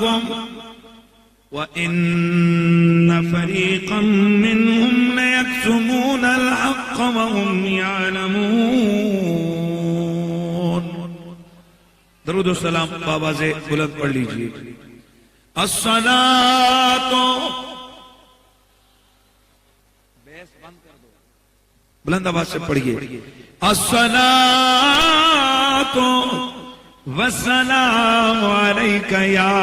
معهم وإن فريقا منهم ليكتمون الحق وهم يعلمون. درود و سلام بابا سے بلند پڑھ لیجئے. الصلاة بلند آواز سے پڑھیے. الصلاة والسلام علیک یا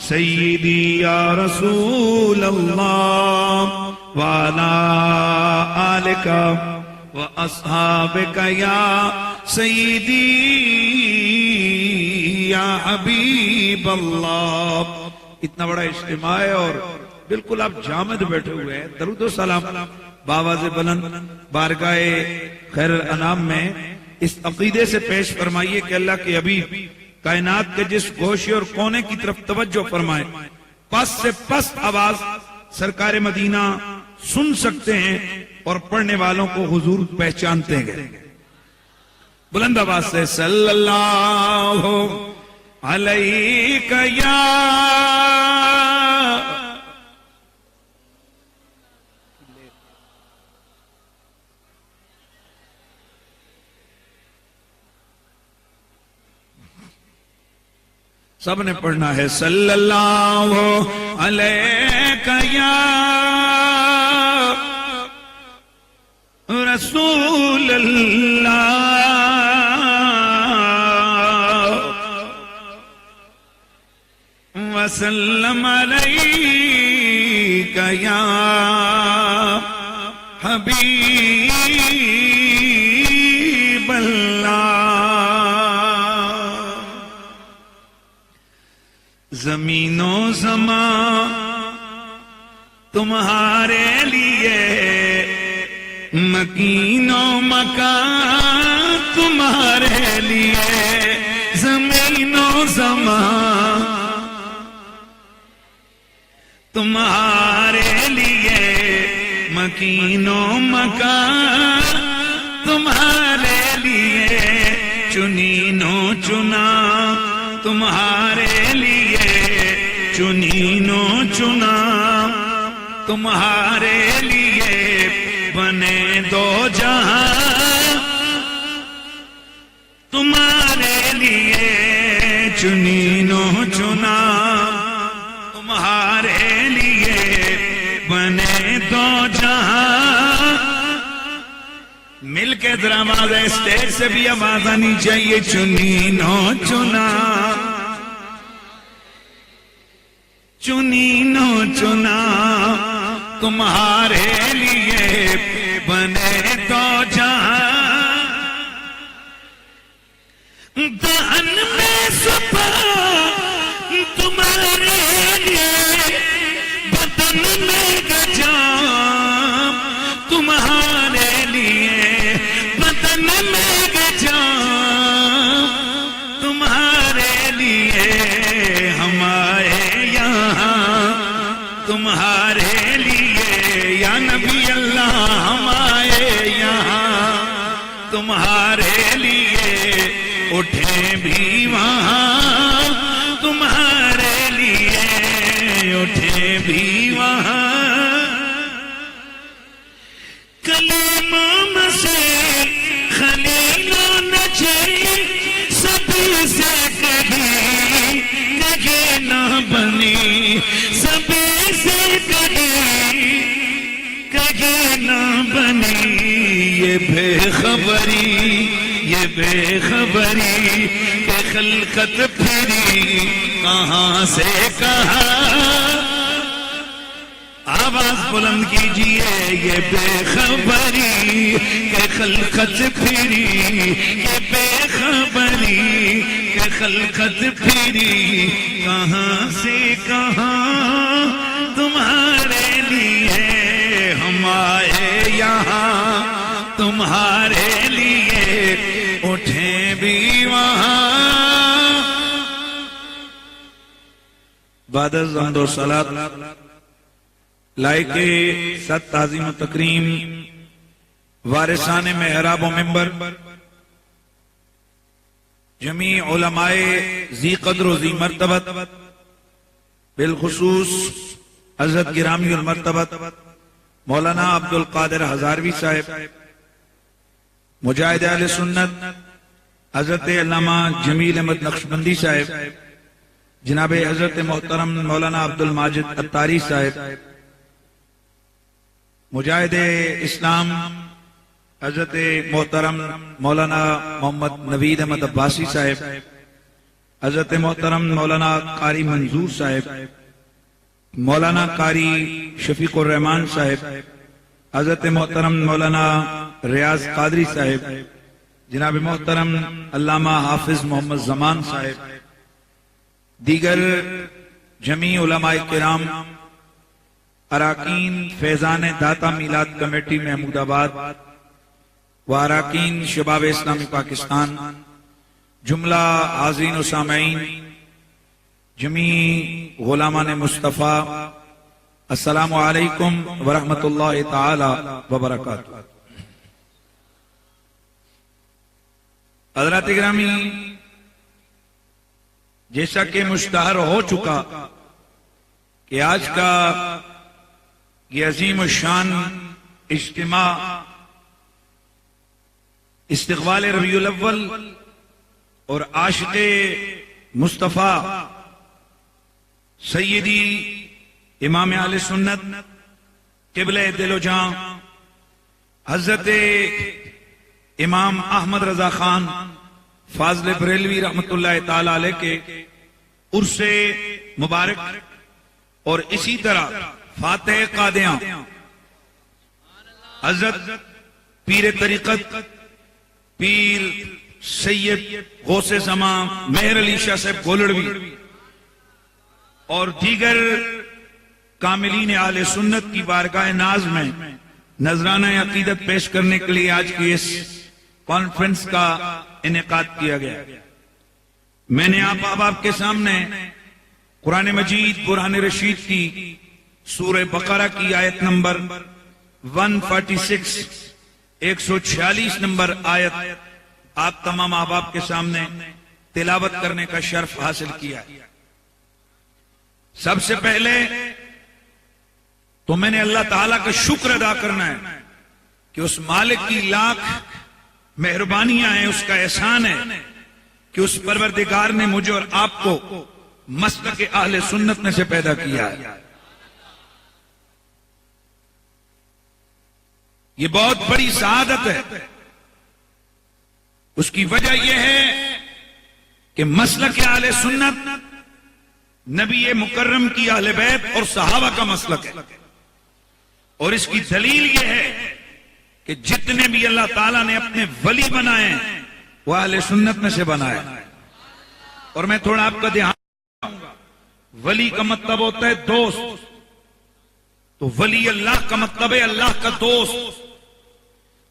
سیدی یا رسول اللہ وعلا آلک واصحابک یا سیدی یا حبیب اللہ. اتنا بڑا اجتماع ہے اور بالکل آپ جامد بیٹھے ہوئے ہیں. درود و سلام بآواز بلند بارگاہ خیر الانام میں اس عقیدے سے پیش فرمائیے کہ اللہ کے حبیب کائنات کے جس گوشے اور کونے کی طرف توجہ فرمائے پس سے پس آواز سرکار مدینہ سن سکتے ہیں اور پڑھنے والوں کو حضور پہچانتے ہیں. بلند آواز سے صلی اللہ علیہ یا سب نے پڑھنا ہے. صلی اللہ علیہ یا رسول اللہ وسلم علیک یا حبیب اللہ. زمین و زمان تمہارے لیے مکین و مکان تمہارے لیے. زمین و زمان تمہارے لیے مکین و مکان تمہارے لیے. چنین و چنا تمہارے لیے چنین و چنا تمہارے لیے. بنے دو جہاں تمہارے لیے چنین و چنا تمہارے لیے. بنے دو جہاں مل کے ذرا آواز ہے اسٹیج سے بھی آواز آنی چاہیے. چنین و چنا چنین و چنا تمہارے لیے. بنے تو جہاں دہن میں سپا تمہارے لیے بدن میں گجام تمہارے لیے. بدن میں گجام تمہارے لیے. ہمارے تمہارے لیے یا نبی اللہ ہم آئے یہاں تمہارے لیے. اٹھیں بھی وہاں تمہارے لیے اٹھیں بھی وہاں. کلیم مسیح خلیل و نجی سبھی سے کہیں نہ بنی. سبھی سے کہیں نہ بنی. یہ بے خبری کہ خلقت پھری کہاں سے کہاں. آواز بلند کیجئے. یہ بے خبری کہ خلقت پھری یہ بے خبری کہ خلقت پھری کہاں سے کہاں تمہارے لیے. ہم آئے یہاں تمہارے لیے اٹھیں بھی وہاں. بعد از حمد و صلاۃ لائق ست تعظیم و تکریم وارثان محراب و منبر جمیع علماء ذی قدر و ذی مرتبت بالخصوص حضرت گرامی المرتبت مولانا عبد القادر ہزاروی صاحب مجاہد اہل سنت حضرت علامہ جمیل احمد نقشبندی صاحب، جناب حضرت محترم مولانا عبد الماجد اتاری صاحب، مجاہد اسلام حضرت محترم مولانا محمد نوید احمد عباسی صاحب، حضرت محترم مولانا قاری منظور صاحب، مولانا قاری شفیق الرحمان صاحب، حضرت محترم مولانا ریاض قادری صاحب، جناب محترم علامہ حافظ محمد زمان صاحب، دیگر جمیع علماء کرام، اراکین فیضان داتا میلاد کمیٹی محمود آباد و اراکین شباب اسلامی پاکستان، جملہ حاضرین و سامعین، جمیع غلامان مصطفیٰ، السلام علیکم ورحمۃ اللہ تعالی وبرکاتہ۔ حضرات گرامی، جیسا کہ مشتہر ہو چکا کہ آج کا یہ عظیم الشان اجتماع استقبال ربیع الاول اور عاشق مصطفیٰ سیدی امام اہل سنت قبلہ دل و جاں حضرت امام احمد رضا خان فاضل بریلوی رحمت اللہ تعالی علیہ کے عرس مبارک اور اسی طرح فاتح قادیاں حضرت پیر طریقت پیر سید غوث زمان مہر علی شاہ صاحب گولڑوی اور دیگر کاملین اہل سنت کی بارگاہ ناز میں نذرانہ عقیدت پیش کرنے کے لیے آج کی اس کانفرنس کا انعقاد کیا گیا۔ میں نے آپ احباب کے سامنے قرآن مجید برہان رشید کی سورہ بقرہ کی آیت نمبر 146 146 نمبر آیت آپ تمام احباب کے سامنے تلاوت کرنے کا شرف حاصل کیا۔ سب سے پہلے تو میں نے اللہ تعالیٰ کا شکر ادا کرنا ہے کہ اس مالک کی لاکھ مہربانیاں ہیں، اس کا احسان ہے کہ اس پروردگار نے مجھے اور آپ کو مسلک اہل سنت میں سے پیدا کیا ہے۔ یہ بہت بڑی سعادت ہے۔ اس کی وجہ یہ ہے کہ مسلک اہل سنت نبی مکرم کی اہل بیت اور صحابہ کا مسلک ہے، اور اس کی دلیل یہ ہے کہ جتنے بھی اللہ تعالیٰ نے اپنے ولی بنائے ہیں وہ اہل سنت میں سے بنائے۔ اور میں تھوڑا آپ کا دھیان دوں گا، ولی کا مطلب ہوتا ہے دوست، تو ولی اللہ کا مطلب ہے اللہ کا دوست،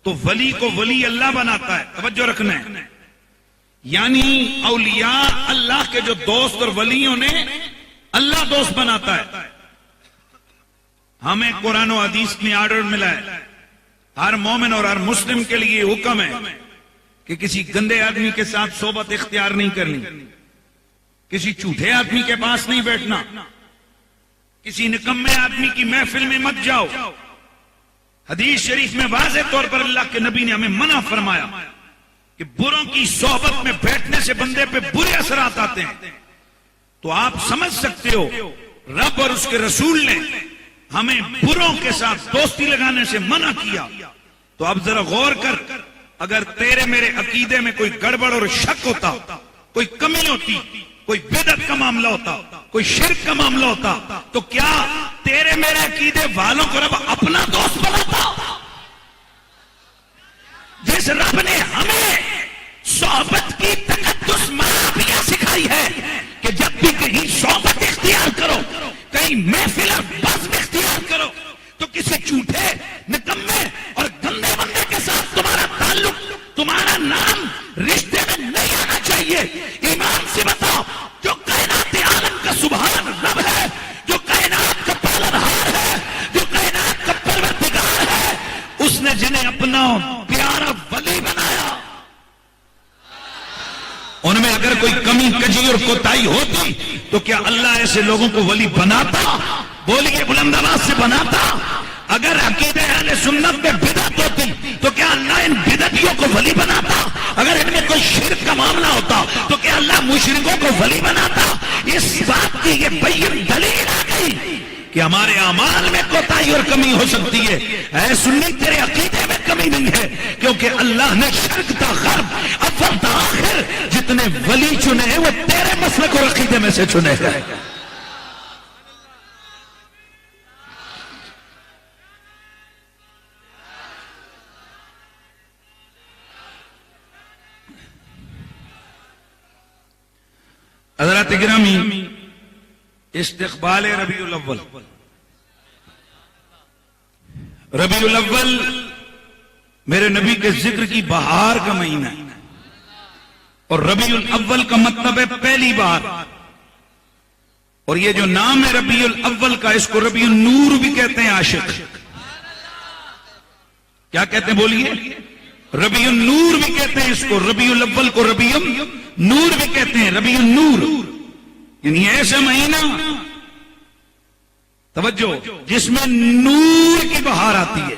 تو ولی کو ولی اللہ بناتا ہے۔ توجہ رکھنا ہے، یعنی اولیاء اللہ کے جو دوست اور ولیوں نے اللہ دوست بناتا ہے۔ ہمیں قرآن و حدیث میں آرڈر ملا ہے، ہر مومن اور ہر مسلم کے لیے حکم ہے کہ کسی گندے آدمی کے ساتھ صحبت اختیار نہیں کرنی، کسی جھوٹے آدمی کے پاس نہیں بیٹھنا، کسی نکمے آدمی کی محفل میں مت جاؤ۔ حدیث شریف میں واضح طور پر اللہ کے نبی نے ہمیں منع فرمایا کہ بروں کی صحبت میں بیٹھنے سے بندے پہ برے اثرات آتے ہیں۔ تو آپ سمجھ سکتے ہو رب اور اس کے رسول نے ہمیں بروں کے ساتھ دوستی لگانے سے منع کیا۔ تو اب ذرا غور کر، اگر تیرے میرے عقیدے میں کوئی گڑبڑ اور شک ہوتا، کوئی کمی ہوتی، کوئی بدعت کا معاملہ ہوتا، کوئی شرک کا معاملہ ہوتا، تو کیا تیرے میرے عقیدے والوں کو رب اپنا دوست بناتا؟ جس رب نے ہمیں صحبت کی تقدس معافیہ سکھائی ہے کہ جب بھی کہیں صحبت اختیار کرو، کہیں محفل اور بزم اختیار کرو، تو کسی جھوٹے نکمے اور گندے بندے کے ساتھ تمہارا تعلق، تمہارا نام رشتے میں نہیں آنا چاہیے۔ ایمان سے بتاؤ، جو کائنات عالم کا سبحان رب ہے، جو کائنات کا پالنہار ہے، جو کائنات کا پروردگار ہے، اس نے جنہیں اپنا پیارا ولی بنایا، ان میں اگر کوئی کمی کجی اور کوتاہی ہوتی تو کیا اللہ ایسے لوگوں کو ولی بناتا؟ بولیے بلند آواز سے، بناتا؟ اگر عقیدہ اہل سنت میں بدعت ہوتی تو کیا اللہ ان بدعتیوں کو ولی بناتا؟ اگر ان میں کوئی شرک کا معاملہ ہوتا تو کیا اللہ مشرکوں کو ولی بناتا؟ اس بات کی یہ بین دلیل آ گئی کہ ہمارے اعمال میں کوتاہی اور کمی ہو سکتی ہے۔ اے سنی، تیرے عقیدے میں کمی نہیں ہے، کیونکہ اللہ نے شرق تا غرب، اول تا آخر جتنے ولی چنے ہیں وہ تیرے مسلک اور عقیدے میں سے چنے ہیں۔ حضرات گرامی، استقبال ربیع الاول، ربیع الاول میرے نبی کے ذکر کی بہار کا مہینہ ہے، اور ربیع الاول کا مطلب ہے پہلی بار، اور یہ جو نام ہے ربیع الاول کا، اس کو ربیع النور بھی کہتے ہیں عاشق۔ کیا کہتے ہیں بولیے؟ ربیع النور بھی کہتے ہیں اس کو، ربیع الاول کو ربیع نور بھی کہتے ہیں، ربیع النور، یعنی ایسا مہینہ توجہ جس میں نور کی بہار آتی ہے۔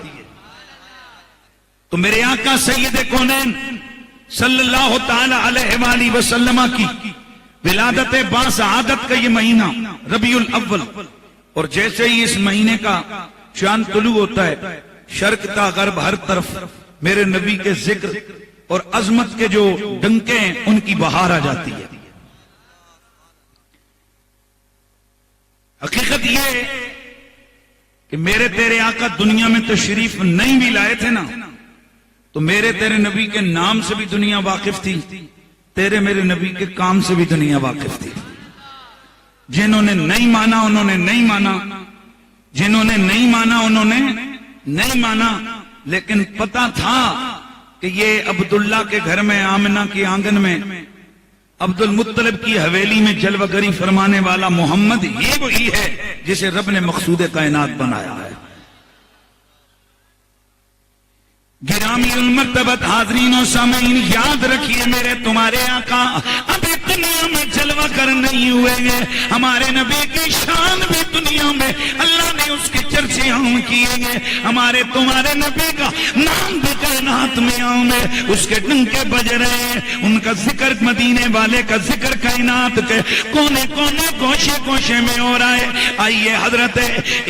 تو میرے آقا سید کونین صلی اللہ تعالی علیہ وآلہ وسلم کی ولادت باسعادت کا یہ مہینہ ربیع الاول، اور جیسے ہی اس مہینے کا چاند طلوع ہوتا ہے، شرق تا غرب ہر طرف میرے نبی کے ذکر اور عظمت کے جو ڈنکے ہیں ان کی بہار آ جاتی ہے۔ حقیقت یہ کہ میرے تیرے آقا دنیا میں تشریف نہیں بھی لائے تھے نا، تو میرے تیرے نبی کے نام سے بھی دنیا واقف تھی، تیرے میرے نبی کے کام سے بھی دنیا واقف تھی۔ جنہوں نے نہیں مانا انہوں نے نہیں مانا، جنہوں نے نہیں مانا انہوں نے نہیں مانا، لیکن پتا تھا کہ یہ عبداللہ کے گھر میں، آمنہ کے آنگن میں، عبد المطلب کی حویلی میں جلوہ گری فرمانے والا محمد یہ وہی ہے جسے رب نے مقصود کائنات بنایا ہے۔ گرامی المرتبت حاضرین و سامعین، یاد رکھیے میرے تمہارے آقا ابھی دنیا میں جلوہ گر نہیں ہوئے ہیں، ہمارے نبی کی شان بھی دنیا میں اللہ نے اس کے چرچے عام کیے ہیں، ہمارے تمہارے نبی کا نام بھی کائنات میں عام ہے، اس کے ڈنکے بج رہے ہیں، ان کا ذکر مدینے والے کا ذکر کائنات کے کونے کونے گوشے گوشے میں ہو رہا ہے۔ آئیے حضرت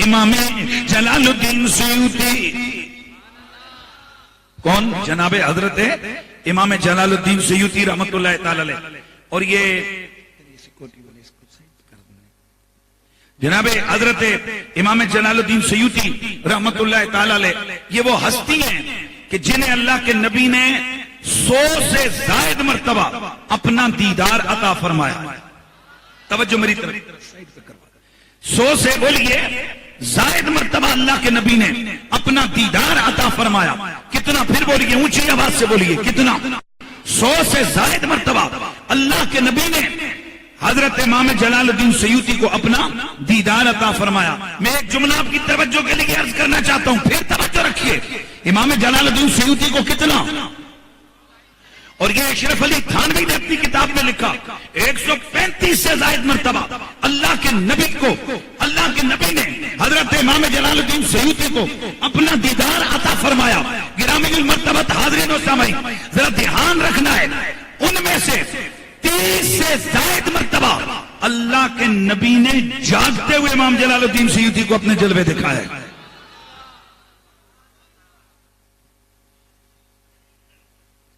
امام جلال الدین سیوطی، کون؟ جناب حضرت امام جلال الدین سیوطی رحمت اللہ تعالی علیہ، اور یہ جناب حضرت امام جلال الدین سیوطی رحمت اللہ تعالی علیہ یہ وہ ہستی ہیں کہ جنہیں اللہ کے نبی نے 100 سے زائد مرتبہ اپنا دیدار عطا فرمایا۔ توجہ میری طرف، 100 سے بولیے زائد مرتبہ اللہ کے نبی نے اپنا دیدار عطا فرمایا۔ کتنا؟ پھر بولیے اونچی آواز سے بولیے، کتنا؟ 100 سے زائد مرتبہ اللہ کے نبی نے حضرت امام جلال الدین سیوطی کو اپنا دیدار عطا فرمایا۔ میں ایک جملہ آپ کی توجہ کے لیے عرض کرنا چاہتا ہوں، پھر توجہ رکھیے۔ امام جلال الدین سیوطی کو کتنا؟ اور یہ اشرف علی تھانوی نے اپنی کتاب میں لکھا 135 سے زائد مرتبہ اللہ کے نبی کو، اللہ کے نبی نے حضرت امام جلال الدین سیوطی کو اپنا دیدار عطا فرمایا۔ گرامی المرتبت حاضرین و سامعین، ذرا دھیان رکھنا ہے، ان میں سے 30 سے زائد مرتبہ اللہ کے نبی نے جاگتے ہوئے امام جلال الدین سیوطی کو اپنے جلوے دکھائے۔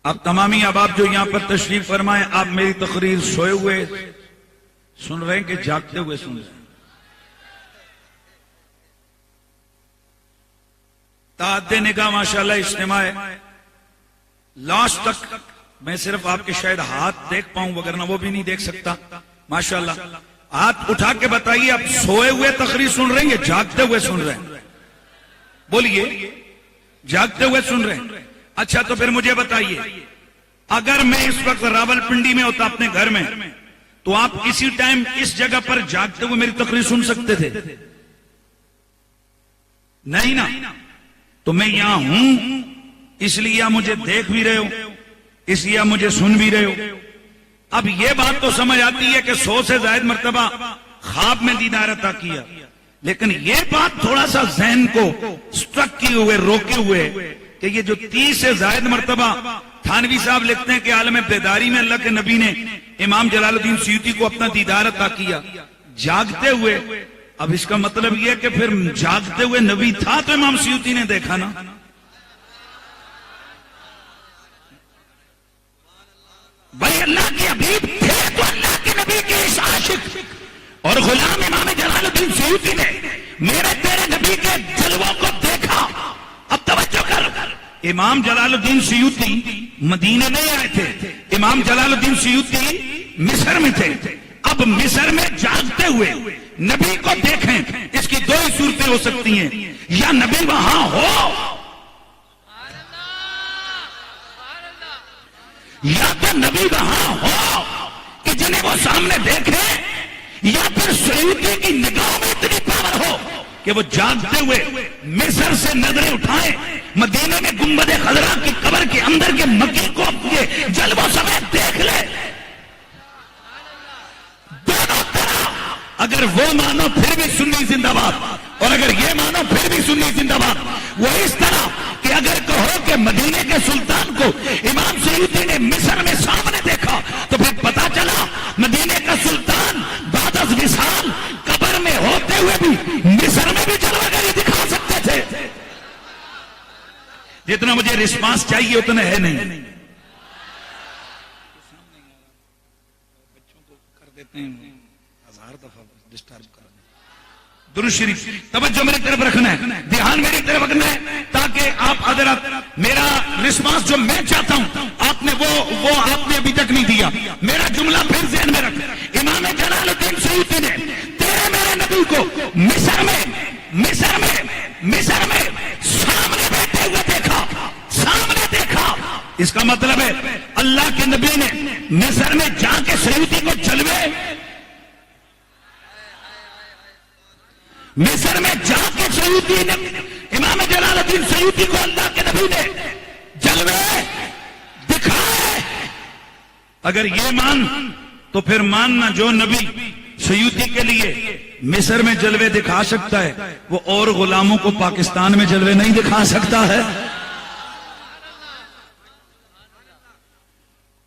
اب تمامی احباب جو یہاں پر تشریف فرمائیں، آپ میری تقریر سوئے ہوئے سن رہے ہیں کہ جاگتے ہوئے سن رہے ہیں؟ تعدد نگاہ ماشاءاللہ اجتماع ہے، لاسٹ تک میں صرف آپ کے شاید ہاتھ دیکھ پاؤں، وگرنہ وہ بھی نہیں دیکھ سکتا۔ ماشاءاللہ ہاتھ اٹھا کے بتائیے آپ سوئے ہوئے تقریر سن رہے ہیں یا جاگتے ہوئے سن رہے ہیں؟ بولیے، جاگتے ہوئے سن رہے ہیں؟ اچھا تو پھر مجھے بتائیے، اگر میں اس وقت راول پنڈی میں ہوتا اپنے گھر میں، تو آپ اسی ٹائم اس جگہ پر جاگتے ہوئے میری تقریر سن سکتے تھے؟ نہیں نا؟ تو میں یہاں ہوں اس لیے آپ مجھے دیکھ بھی رہے ہو، اس لیے آپ مجھے سن بھی رہے ہو۔ اب یہ بات تو سمجھ آتی ہے کہ 100 سے زائد مرتبہ خواب میں دیدار عطا کیا، لیکن یہ بات تھوڑا سا ذہن کو سٹرک کیے ہوئے، روکے ہوئے کہ یہ جو 30 سے زائد مرتبہ تھانوی صاحب لکھتے ہیں کہ عالم بیداری میں اللہ کے نبی نے امام جلال الدین سیوطی کو اپنا دیدار عطا کیا جاگتے ہوئے. اب اس کا مطلب یہ کہ پھر جاگتے ہوئے نبی تھا تو امام سیوطی نے دیکھا نا. بھائی اللہ کے حبیب تھے تو اللہ کے نبی کے اس عاشق اور غلام امام جلال الدین سیوطی نے میرے تیرے نبی کے جلووں کو دیکھا. اب توجہ کر، امام جلال الدین سیوطی مدینے نہیں آئے تھے، امام جلال الدین سیوطی مصر میں تھے. اب مصر میں جاگتے ہوئے نبی کو دیکھیں، اس کی دو ہی صورتیں ہو سکتی ہیں، یا نبی وہاں ہو یا تو نبی وہاں ہو کہ جنہیں وہ سامنے دیکھے، یا پھر سیوطی کی نگاہ میں اتنی پاور ہو کہ وہ جاگتے ہوئے مصر سے نظریں اٹھائیں، مدینہ میں گنبد خضرا کی قبر کے اندر کے مکی کو اپنے جلووں سمیت دیکھ لے. دونوں طرح اگر وہ مانو پھر بھی سنی زندہ باد، اور اگر یہ مانو پھر بھی سنی زندہ باد. وہ اس طرح کہ اگر کہو کہ مدینے کے سلطان کو امام سیوطی نے مصر میں سامنے دیکھا تو پھر پتا چلا مدینے کا سلطان بعد از وصال قبر میں ہوتے ہوئے بھی مصر میں بھی جلوہ گری دکھا سکتے تھے. جتنا مجھے رسپانس چاہیے اتنا ہے نہیں. بچوں کو کر دیتے ہیں 1000 دفعہ ڈسٹرب کر. درود شریف توجہ میری طرف رکھنا ہے، دھیان میری طرف رکھنا ہے، تاکہ آپ حضرات میرا رسپانس جو میں چاہتا ہوں آپ نے وہ آپ نے ابھی تک نہیں دیا. میرا جملہ پھر ذہن میں رکھ. امام جلال الدین سیوطی نے تیرے میرے نبی کو مصر میں سامنے بیٹھے ہوئے دیکھا، سامنے دیکھا. اس کا مطلب ہے اللہ کے نبی نے مصر میں جا کے سیوطی کو جلوے، مصر میں جا کے سیوطی نے امام جلال الدین سیوطی کو اللہ کے نبی نے جلوے دکھائے. اگر یہ مان تو پھر ماننا جو نبی سیوطی کے لیے مصر میں جلوے دکھا سکتا ہے وہ اور غلاموں کو پاکستان میں جلوے نہیں دکھا سکتا ہے.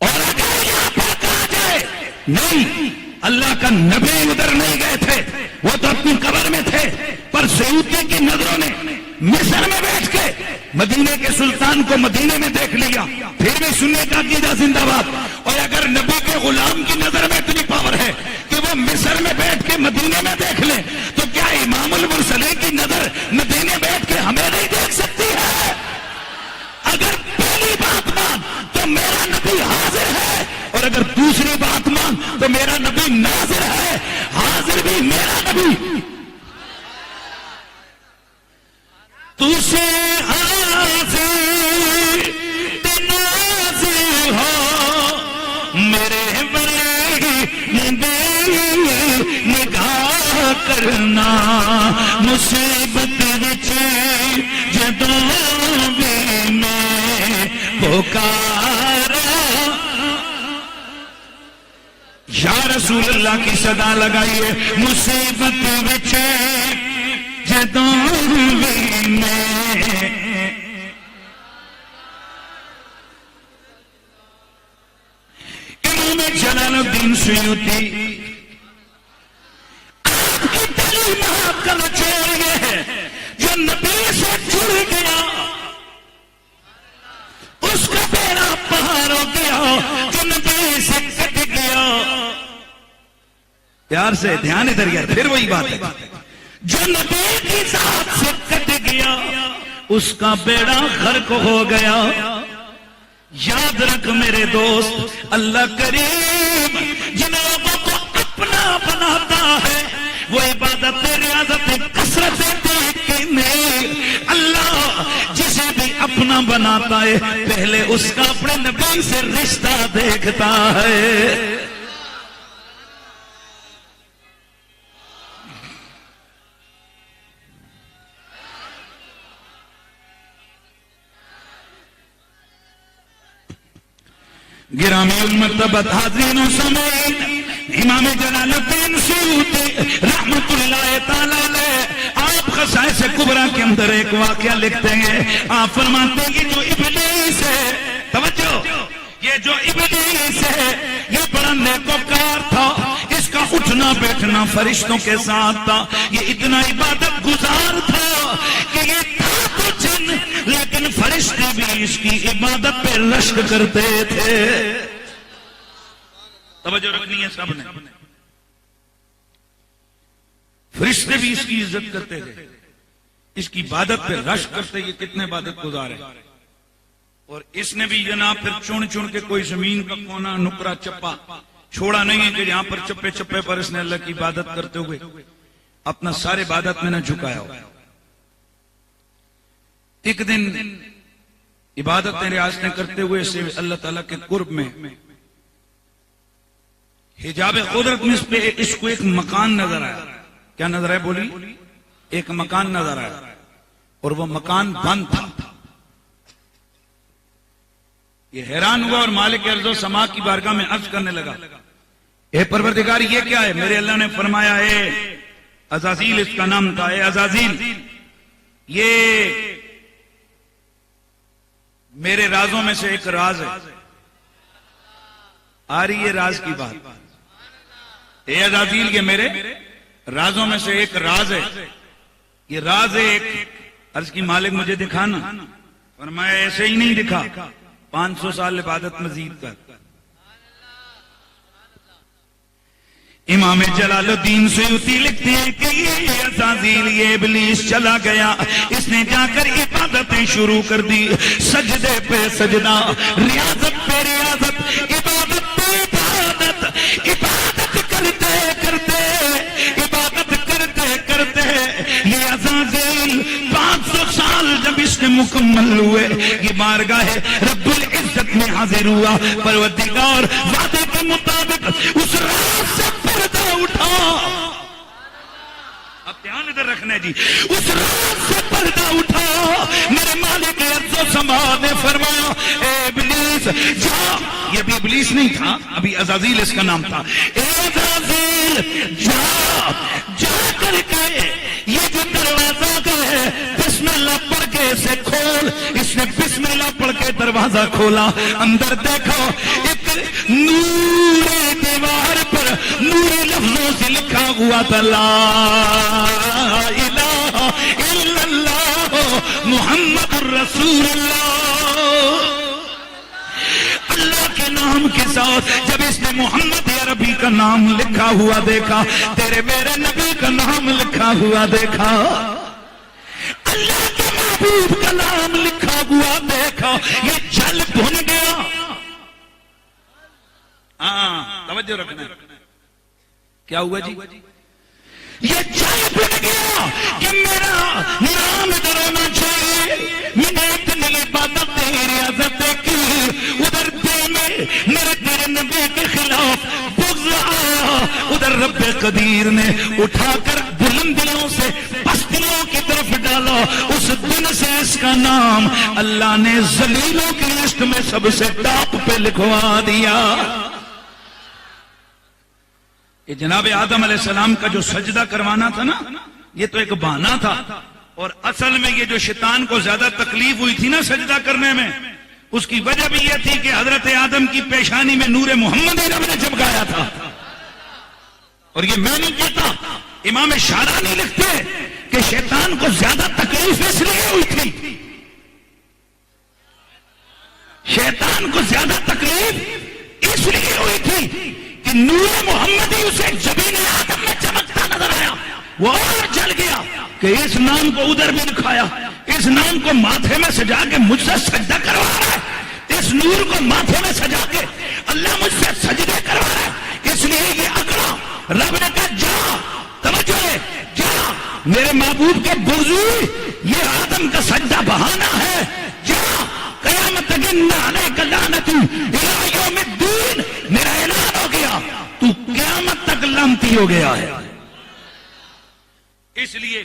اور اگر یہاں پر کہا جائے نہیں اللہ کا نبی ادھر نہیں گئے تھے، وہ تو اپنی قبر میں تھے، پر سیوطی کی نظروں نے مصر میں بیٹھ کے مدینے کے سلطان کو مدینے میں دیکھ لیا، پھر بھی سننے کا عقیدہ زندہ باد. اور اگر نبی کے غلام کی نظر میں اتنی پاور ہے کہ وہ مصر میں بیٹھ کے مدینے میں دیکھ لیں تو کیا امام المرسلین کی نظر مدینے بیٹھ کے ہمیں نہیں دیکھ سکتی ہے؟ اگر پہلی بات مان تو میرا نبی حاضر ہے، اور اگر دوسری بات مان تو میرا نبی ناظر ہے. حاضر بھی میرا نبی. تو سے حاضر ناظر ہو میرے بڑے نگاہ کرنا، مصیبت وچ جدوں بھی میں پکارا یا رسول اللہ کی صدا لگائیے. مصیبت وچ جدوں بھی میں امام جلال الدین سیوطی آپ کی تعلیمات کا نچوڑ یہ ہے جو نبی سے جڑ گیا اس کا بیڑا پار ہو گیا، جو نبی سے کٹ گیا. پیار سے دھیان ادھر گیا، پھر وہی بات ہے، جو نبی کی ذات سے کٹ گیا اس کا بیڑا غرق ہو گیا. یاد رکھ میرے دوست، اللہ کریم جن لوگوں کو اپنا بناتا ہے وہ عبادت ریاضت کثرت دیکھتے نہیں. اللہ جسے بھی اپنا بناتا ہے پہلے اس کا اپنے نبی سے رشتہ دیکھتا ہے. گرامی المرتبت حاضرین و سامعین، امام جلال الدین سیوطی رحمت اللہ تعالی علیہ آپ خصائص کبریٰ کے اندر ایک واقعہ لکھتے ہیں. آپ فرماتے ہیں یہ جو ابلیس ہے، توجہ، یہ جو ابلیس ہے یہ بڑا نیکوکار تھا، اس کا اٹھنا بیٹھنا فرشتوں کے ساتھ تھا، یہ اتنا عبادت گزار تھا کہ یہ تھا تو جن، لیکن فرشتے بھی اس کی عبادت پہ رشک کرتے تھے. توجہ رکھنی ہے سب نے. فرشتے بھی اس کی عزت کرتے تھے، اس کی عبادت پہ رشک کرتے. یہ کتنے عبادت گزار ہیں. اور اس نے بھی جناب پھر چن چن کے کوئی زمین کا کونا نکرا چپا چھوڑا نہیں ہے کہ یہاں پر چپے چپے پر اس نے اللہ کی عبادت کرتے ہوئے اپنا سارے عبادت میں نہ جھکایا ہو. ایک دن عبادتیں ریاضتیں کرتے ہوئے اسے اللہ تعالیٰ کے قرب میں حجاب قدرت میں اس کو ایک مکان نظر آیا. کیا نظر آیا بولی؟ ایک مکان نظر آیا، اور وہ مکان بند تھا. یہ حیران ہوا اور مالک ارض و سما کی بارگاہ میں عرض کرنے لگا، اے پروردگار یہ کیا ہے؟ میرے اللہ نے فرمایا ہے عزازیل اس کا نام تھا، اے عزازیل یہ میرے رازوں میں سے ایک راز ہے. آ رہی ہے راز کی بات. اے عزازیل یہ میرے رازوں میں سے ایک راز ہے. یہ راز ہے ایک. عرض کی مالک مجھے دکھانا. فرمایا ایسے ہی نہیں دکھا، 500 سال عبادت مزید کر. امام جلال الدین سیوطی لکھتے ہیں کہ یہ عزازیل یہ ابلیس چلا گیا، اس نے جا کر عبادتیں شروع کر دی. سجدے پہ سجدہ، ریاضت پہ ریاضت، عبادت پہ عبادت، عبادت کرتے کرتے عبادت کرتے کرتے یہ عزازیل 500 سال جب اس کے مکمل ہوئے یہ بارگاہ رب العزت میں حاضر ہوا. پروردگار وعدے کے مطابق اس رات سے پردہ اٹھا. اب دھیان ادھر رکھنا جی، اس رات سے پردہ اٹھا. میرے مالک عز و سما نے فرمایا اے ابلیس جا. یہ بھی ابلیس نہیں تھا، ابھی عزازیل اس کا نام تھا. اے عزازیل جا، جا کر کے یہ جو دروازہ ہے بسم اللہ پڑھ کے اسے کھول. اس نے بسم اللہ پڑھ کے دروازہ کھولا. اندر دیکھو ایک نور دیوار پر نوری لفظوں سے لکھا ہوا تھا لا الہ الا اللہ محمد الرسول اللہ. اللہ کے نام کے ساتھ جب اس نے محمد عربی کا نام لکھا ہوا دیکھا، تیرے میرے نبی کا نام لکھا ہوا دیکھا، اللہ کے محبوب کا نام لکھا ہوا دیکھا، یہ جل بھن گیا. ہاں توجہ رکھنا. کیا ہوا جی؟ یہ جل بھن گیا کہ میرا نام ادھر ہونا چاہیے. میں نے اتنی عبادت ریاضت کی، ادھر دل میں میرے تیرے نبی کے خلاف بغض آیا. ادھر رب قدیر نے اٹھا کر بلندیوں سے پستیوں کی طرف ڈالا. اس دن سے اس کا نام اللہ نے ذلیلوں کی لسٹ میں سب سے ٹاپ پہ لکھوا دیا. یہ جناب آدم علیہ السلام کا جو سجدہ کروانا تھا نا، یہ تو ایک بہانہ تھا. اور اصل میں یہ جو شیطان کو زیادہ تکلیف ہوئی تھی نا سجدہ کرنے میں، اس کی وجہ بھی یہ تھی کہ حضرت آدم کی پیشانی میں نور محمد رب نے چمکایا تھا. اور یہ میں نہیں کہتا، امام شارانی لکھتے کہ شیطان کو زیادہ تکلیف اس لیے ہوئی تھی، شیطان کو زیادہ تکلیف اس لیے ہوئی تھی کہ نور محمدی اسے جبین آدم میں چمکتا نظر آیا. وہ اور جل گیا کہ اس نام کو ادھر بھی دکھایا، اس نام کو ماتھے میں سجا کے مجھ سے سجدہ کروا رہا ہے، اس نور کو ماتھے میں سجا کے اللہ مجھ سے سجدے کروا رہا ہے. اس لیے یہ اکڑا. رب نے کہا جا، توجہ ہے، جا میرے محبوب کے بزرگ، یہ آدم کا سجدہ بہانہ ہے. جا قیامت تک علیک لعنت الی یوم الدین. میرا اعلان ہو گیا، تو قیامت تک لعنتی ہو گیا ہے. اس لیے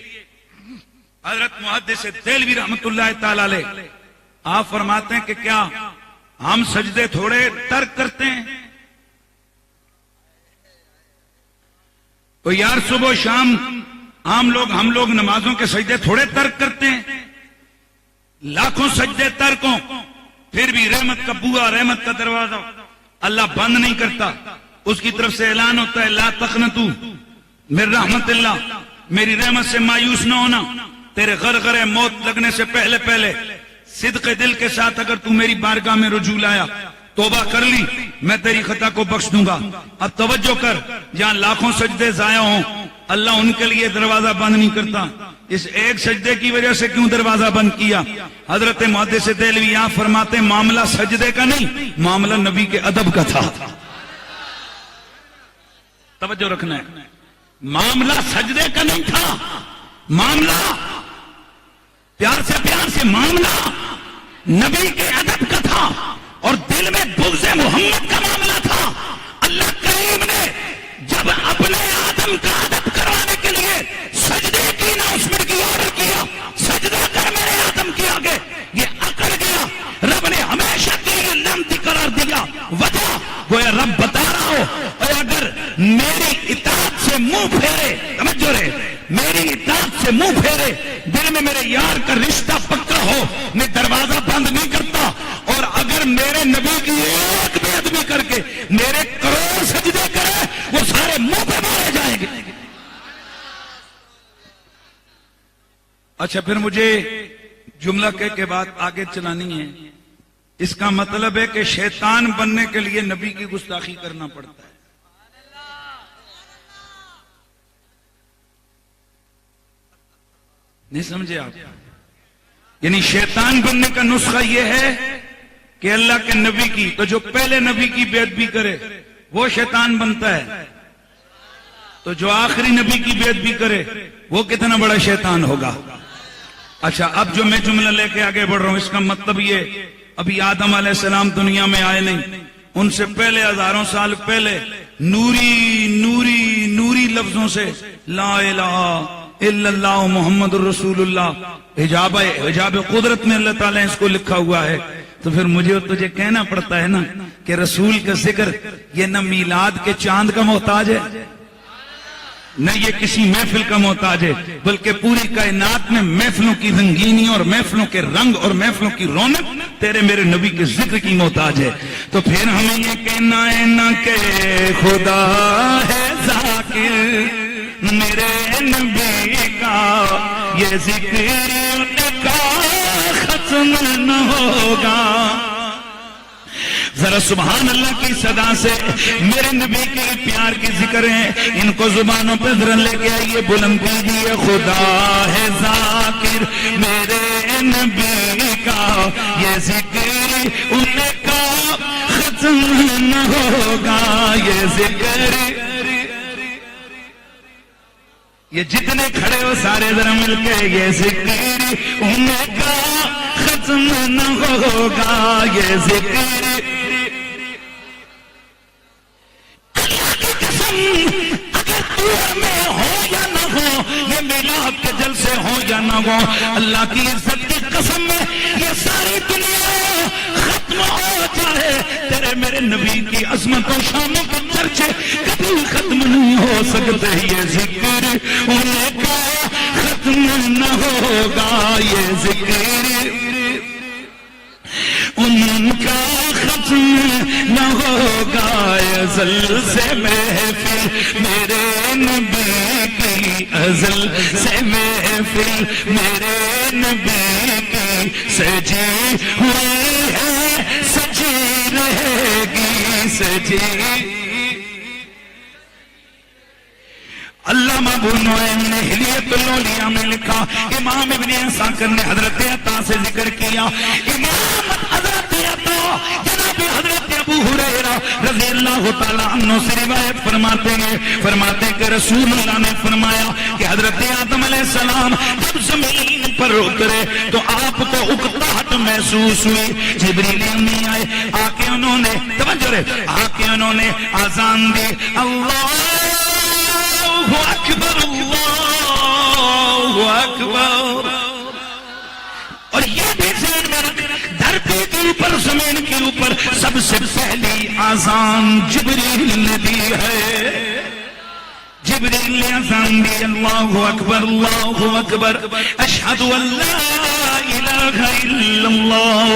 حضرت محدث دہلوی رحمت اللہ تعالی علیہ آپ فرماتے ہیں کہ کیا ہم سجدے تھوڑے ترک کرتے ہیں. تو یار صبح و شام ہم لوگ نمازوں کے سجدے تھوڑے ترک کرتے ہیں. لاکھوں سجدے ترک ہوں پھر بھی رحمت کا بوا، رحمت کا دروازہ اللہ بند نہیں کرتا. اس کی طرف سے اعلان ہوتا ہے لا تقنطوا من رحمت اللہ، میری رحمت سے مایوس نہ ہونا. تیرے غرغرے موت لگنے سے پہلے پہلے صدق دل کے ساتھ اگر تو میری بارگاہ میں رجوع لایا، توبہ کر لی، میں تیری خطا کو بخش دوں گا. اب توجہ کر، جہاں لاکھوں سجدے ضائع ہوں اللہ ان کے لیے دروازہ بند نہیں کرتا. اس ایک سجدے کی وجہ سے کیوں دروازہ بند کیا؟ حضرت محدث دہلوی یہاں فرماتے معاملہ سجدے کا نہیں، معاملہ نبی کے ادب کا تھا. توجہ رکھنا ہے، معاملہ سجدے کا نہیں تھا، معاملہ پیار سے معاملہ نبی کے ادب کا تھا اور دل میں بغض محمد کا معاملہ تھا. اللہ کریم نے جب اپنے آدم کا ادب کروانے کے لیے سجدے کی اناؤنسمنٹ کی آرڈر کیا، سجدہ کر میرے آدم کے آگے، یہ اکڑ گیا. رب نے ہمیشہ کے لیے لعنتی قرار دیا. وجہ گویا رب بتا رہا ہو اور اگر میری اطاعت سے منہ پھیرے، سمجھو رہے، میری اطاعت سے منہ پھیرے، دل میں میرے یار کا رشتہ پکا ہو، میں دروازہ بند نہیں کرتا. اور اگر میرے نبی کی ایک بے ادبی کر کے میرے کروڑ سجدے کرے، وہ سارے منہ پہ مارے جائیں گے. اچھا پھر مجھے جملہ کہہ کے بات آگے چلانی ہے. اس کا مطلب ہے کہ شیطان بننے کے لیے نبی کی گستاخی کرنا پڑتا ہے. نہیں سمجھے آپ؟ یعنی شیطان بننے کا نسخہ یہ ہے کہ اللہ کے نبی کی، تو جو پہلے نبی کی بے ادبی کرے وہ شیطان بنتا ہے، تو جو آخری نبی کی بے ادبی کرے وہ کتنا بڑا شیطان ہوگا. اچھا اب جو میں جملہ لے کے آگے بڑھ رہا ہوں، اس کا مطلب یہ، ابھی آدم علیہ السلام دنیا میں آئے نہیں، ان سے پہلے ہزاروں سال پہلے نوری نوری نوری لفظوں سے لا الہ الا اللہ محمد الرسول اللہ حجاب قدرت میں اللہ تعالیٰ اس کو لکھا ہوا ہے. تو پھر مجھے تجھے کہنا پڑتا ہے نا کہ رسول کا ذکر یہ نہ میلاد کے چاند کا محتاج ہے، نہ یہ کسی محفل کا محتاج ہے، بلکہ پوری کائنات میں محفلوں کی رنگینی اور محفلوں کے رنگ اور محفلوں کی رونق تیرے میرے نبی کے ذکر کی محتاج ہے. تو پھر ہمیں یہ کہنا ہے نہ کہ خدا ہے ذاکر میرے نبی کا، یہ ذکر ان کا ختم نہ ہوگا. ذرا سبحان اللہ کی صدا سے میرے نبی کے پیار کی ذکر ہیں، ان کو زبانوں پہ ذرا لے کے آئیے، بلند کیجیے خدا ہے ذاکر میرے نبی کا، یہ ذکر ان کا ختم نہ ہوگا. یہ ذکر، یہ جتنے کھڑے ہو سارے ذرا مل کے، یہ ذکر ان کا ختم نہ ہوگا. یہ ذکر اگر تو میں ہو یا نہ ہو، یہ میلاد کے جلسے ہو یا نہ ہو، اللہ کی عزت کی قسم میں یہ ساری دنیا ختم ہو جائے، تیرے میرے نبی کی عظمت و شانوں کے چرچے کبھی ختم نہیں ہو سکتے. یہ ذکر ان کا ختم نہ ہوگا. یہ ذکر ان کا ختم نہ ہوگا. ازل سے محفل میرے نبی کی، ازل سے محفل میرے نبی کی سجی ہوئی ہے، سجی رہے گی، سجی. علامہ ابو نعیم نے حلیت الاولیاء میں لکھا، امام ابن عساکر نے حضرت عطا سے ذکر کیا، امام حضرت عطا جناب حضرت ابو ہریرہ رضی اللہ تعالیٰ عنہ سے روایت فرماتے کہ رسول اللہ نے فرمایا کہ حضرت آدم علیہ السلام جب زمین پر اترے تو آپ کو اکتاہٹ محسوس ہوئی. جبریل امین آئے، آ کے انہوں نے توجہ رہے، آ کے انہوں نے آذان دی، اللہ اکبر اللہ اکبر. اور یہ بھی ذہن میں رکھ، دھرتی کے اوپر اور زمین کے اوپر سب سے پہلی آذان جبریل نے دی ہے. جبریل نے آذان دی. اللہ اکبر اللہ اکبر اشہد ان لا الہ الا اللہ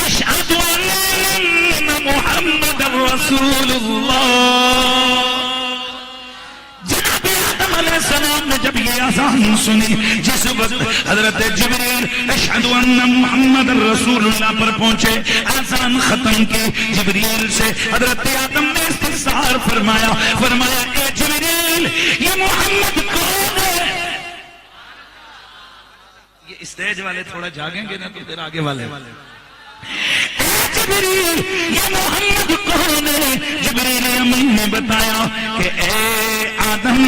اشہد ان محمد رسول اللہ. علیہ السلام نے جب یہ آذان سنی, جس وقت حضرت جبریل اشہد ان محمد رسول اللہ پر پہنچے, آذان ختم کی, جبریل سے حضرت آدم نے استفسار فرمایا اے جبریل یہ محمد کون ہے؟ یہ اسٹیج والے تھوڑا جاگیں گے نا تو پھر آگے والے اے جبریل یہ محمد کون ہے؟ جبریل امین نے بتایا کہ اے آدم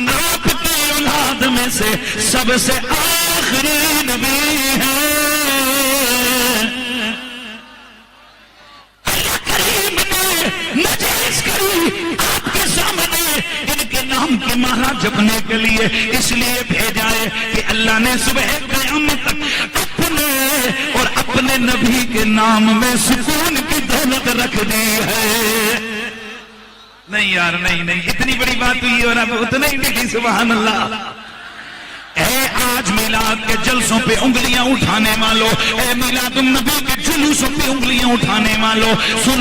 آپ کی اولاد میں سے سب سے آخری نبی ہے. اللہ کریم نے نجائز کری آپ کے سامنے ان کے نام کی مالا جپنے کے لیے, اس لیے بھیجا ہے کہ اللہ نے صبح قیامت تک اور اپنے نبی کے نام میں سکون کی دولت رکھ دی ہے. نہیں یار نہیں اتنی بڑی بات ہوئی اور اب اتنا ہی نہیں. سبحان اللہ. اے آج میلاد کے جلسوں پہ انگلیاں اٹھانے والو, اے میلاد النبی کے جلوسوں پہ انگلیاں اٹھانے والو, سن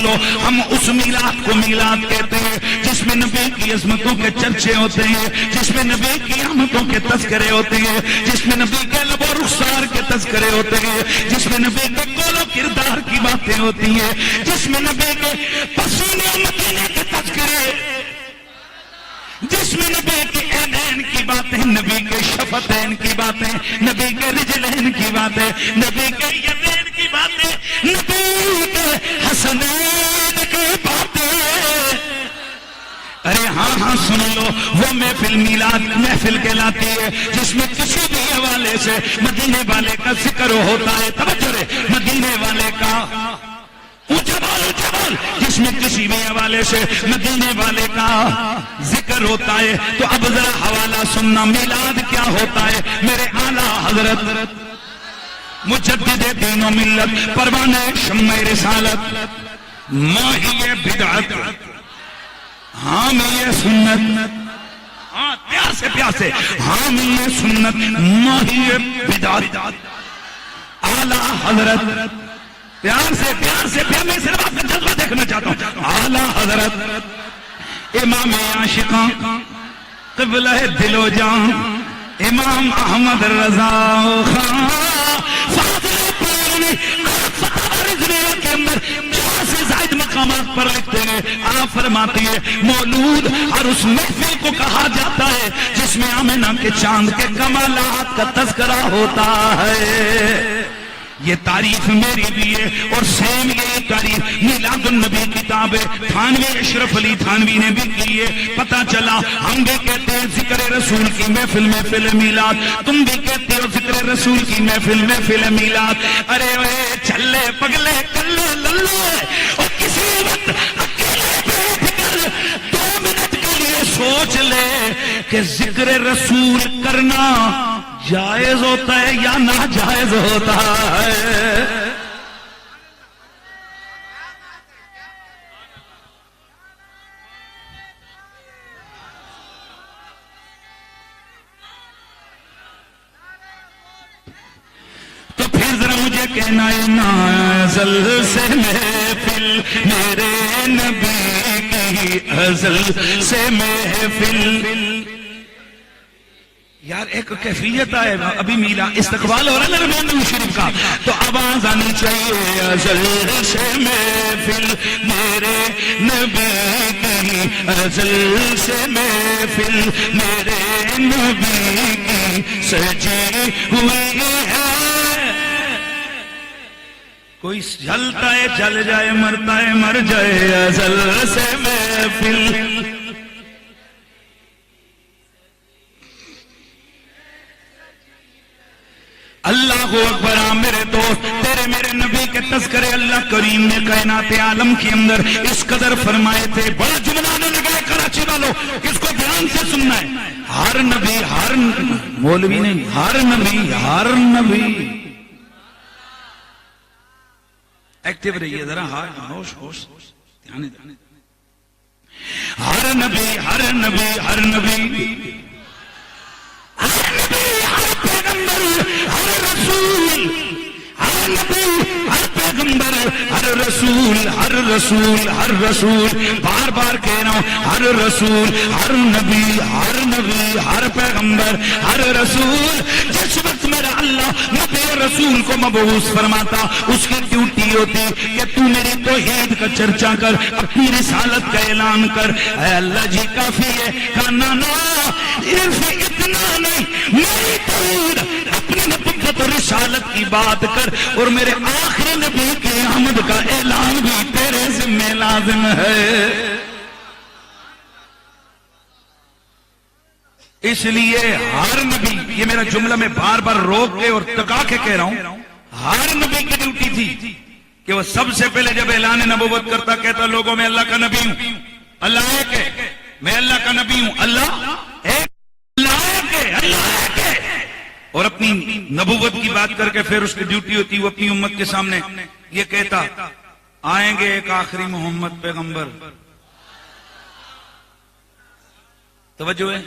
لو ہم اس میلاد کو میلاد کہتے ہیں جس میں نبی کی عظمتوں کے چرچے ہوتے ہیں, جس میں نبی کی آمدوں کے تذکرے ہوتے ہیں, جس میں نبی کے لب و رخسار کے تذکرے ہوتے ہیں, جس میں نبی کے قول و کردار کی باتیں ہوتی ہیں, جس میں نبی کے پسینے مدینے کے تذکرے, جس میں نبی کے عینین کی باتیں, نبی کے شفتین کی باتیں, نبی کے رجلین کی باتیں, نبی کے یدین کی باتیں, نبی کے حسنین کی باتیں. ارے ہاں سن لو, وہ محفل میلاد محفل کہلاتی ہے جس میں کسی بھی حوالے سے مدینے والے کا ذکر ہوتا ہے. توجہ رے, مدینے والے کا اونچا بول, جس میں کسی بھی حوالے سے مدینے والے کا ذکر ہوتا ہے. تو اب ذرا حوالہ سننا, میلاد کیا ہوتا ہے. میرے اعلیٰ حضرت مجدد دین و ملت, پروانہ شمع رسالت, ماہی بدعت, حامی سنت, ہاں پیار سے حامی سنت, ماہی بدعت, اعلیٰ حضرت, پیار سے میں صرف آپ کا جذبہ دیکھنا چاہتا ہوں, اعلیٰ حضرت امام عاشقاں قبلہ دل و جان امام احمد رضا خان فاضل پیر فتح رضویہ کے اندر 4 سے زائد مقامات پر لکھتے ہیں. آپ فرماتے ہیں مولود اور اس محفل کو کہا جاتا ہے جس میں آمنہ کے چاند کے کمالات کا تذکرہ ہوتا ہے. یہ تعریف میری بھی ہے اور سیم یہی تعریف میلاد النبی کتاب ہے تھانوی اشرف علی تھانوی نے بھی کی ہے. پتہ چلا ہم بھی کہتے ہیں ذکر رسول کی محفل میلاد, تم بھی کہتے ہو ذکر رسول کی محفل میلاد. ارے چلے پگلے کلے للے, اور کسی وقت اکیلے بیٹھ کر 2 منٹ کے لیے سوچ لے کہ ذکر رسول کرنا جائز ہوتا ہے یا ناجائز ہوتا ہے. تو پھر ذرا مجھے کہنا ہے نازل سے محفل میرے نبی کی ازل سے محفل. یار ایک کیفیت ہے, ابھی میلا استقبال ہو رہا ہے نا نبی شریف کا, تو آواز آنی چاہیے ازل سے محفل میرے نبی کی, ازل سے محفل میرے نبی کی سجی ہوئی ہے. کوئی جلتا ہے جل جائے, مرتا ہے مر جائے, ازل سے محفل. اللہ اکبر. میرے دوست تیرے میرے نبی کے تذکرے اللہ کریم نے کائنات عالم کے اندر اس قدر فرمائے تھے. بڑا جملہ نے لگائے کراچی والوں, اس کو دھیان سے سننا ہے. ہر نبی, ہر مولوی نہیں, ہر نبی ایکٹیو رہیے ذرا. ہاں ہوش ہوش دھیان دیں. ہر نبی ہر نبی ہر نبی ہر نبی ہر پیغمبر ہر رسول ہر نبی ہر پیغمبر ہر رسول ہر رسول ہر رسول بار بار کہہ رہا ہوں ہر رسول ہر نبی ہر پیغمبر ہر رسول. جس وقت میرا اللہ نبی اور رسول کو مبعوث فرماتا اس کی ڈیوٹی ہوتی کہ تو میری توحید کا چرچا کر, اپنی رسالت کا اعلان کر. اے اللہ جی کافی ہے. کہنا نا اتنا نہیں, میری توحید اپنی نبوت اور رسالت کی بات کر اور میرے آخری نبی کی آمد کا اعلان بھی تیرے ذمہ لازم ہے. اس لیے ہر نبی, یہ میرا جملہ میں بار بار روک کے اور ٹکا کے کہہ رہا ہوں, ہر نبی کی ڈیوٹی تھی کہ وہ سب سے پہلے جب اعلان نبوت کرتا کہتا لوگوں میں اللہ کا نبی ہوں, اللہ ایک ہے, میں اللہ کا نبی ہوں, اللہ ایک, اللہ ایک ہے, اللہ ایک ہے. اور اپنی نبوت کی بات کر کے پھر اس کی ڈیوٹی ہوتی وہ اپنی امت کے سامنے یہ کہتا آئیں گے ایک آخری محمد پیغمبر. توجہ ہے.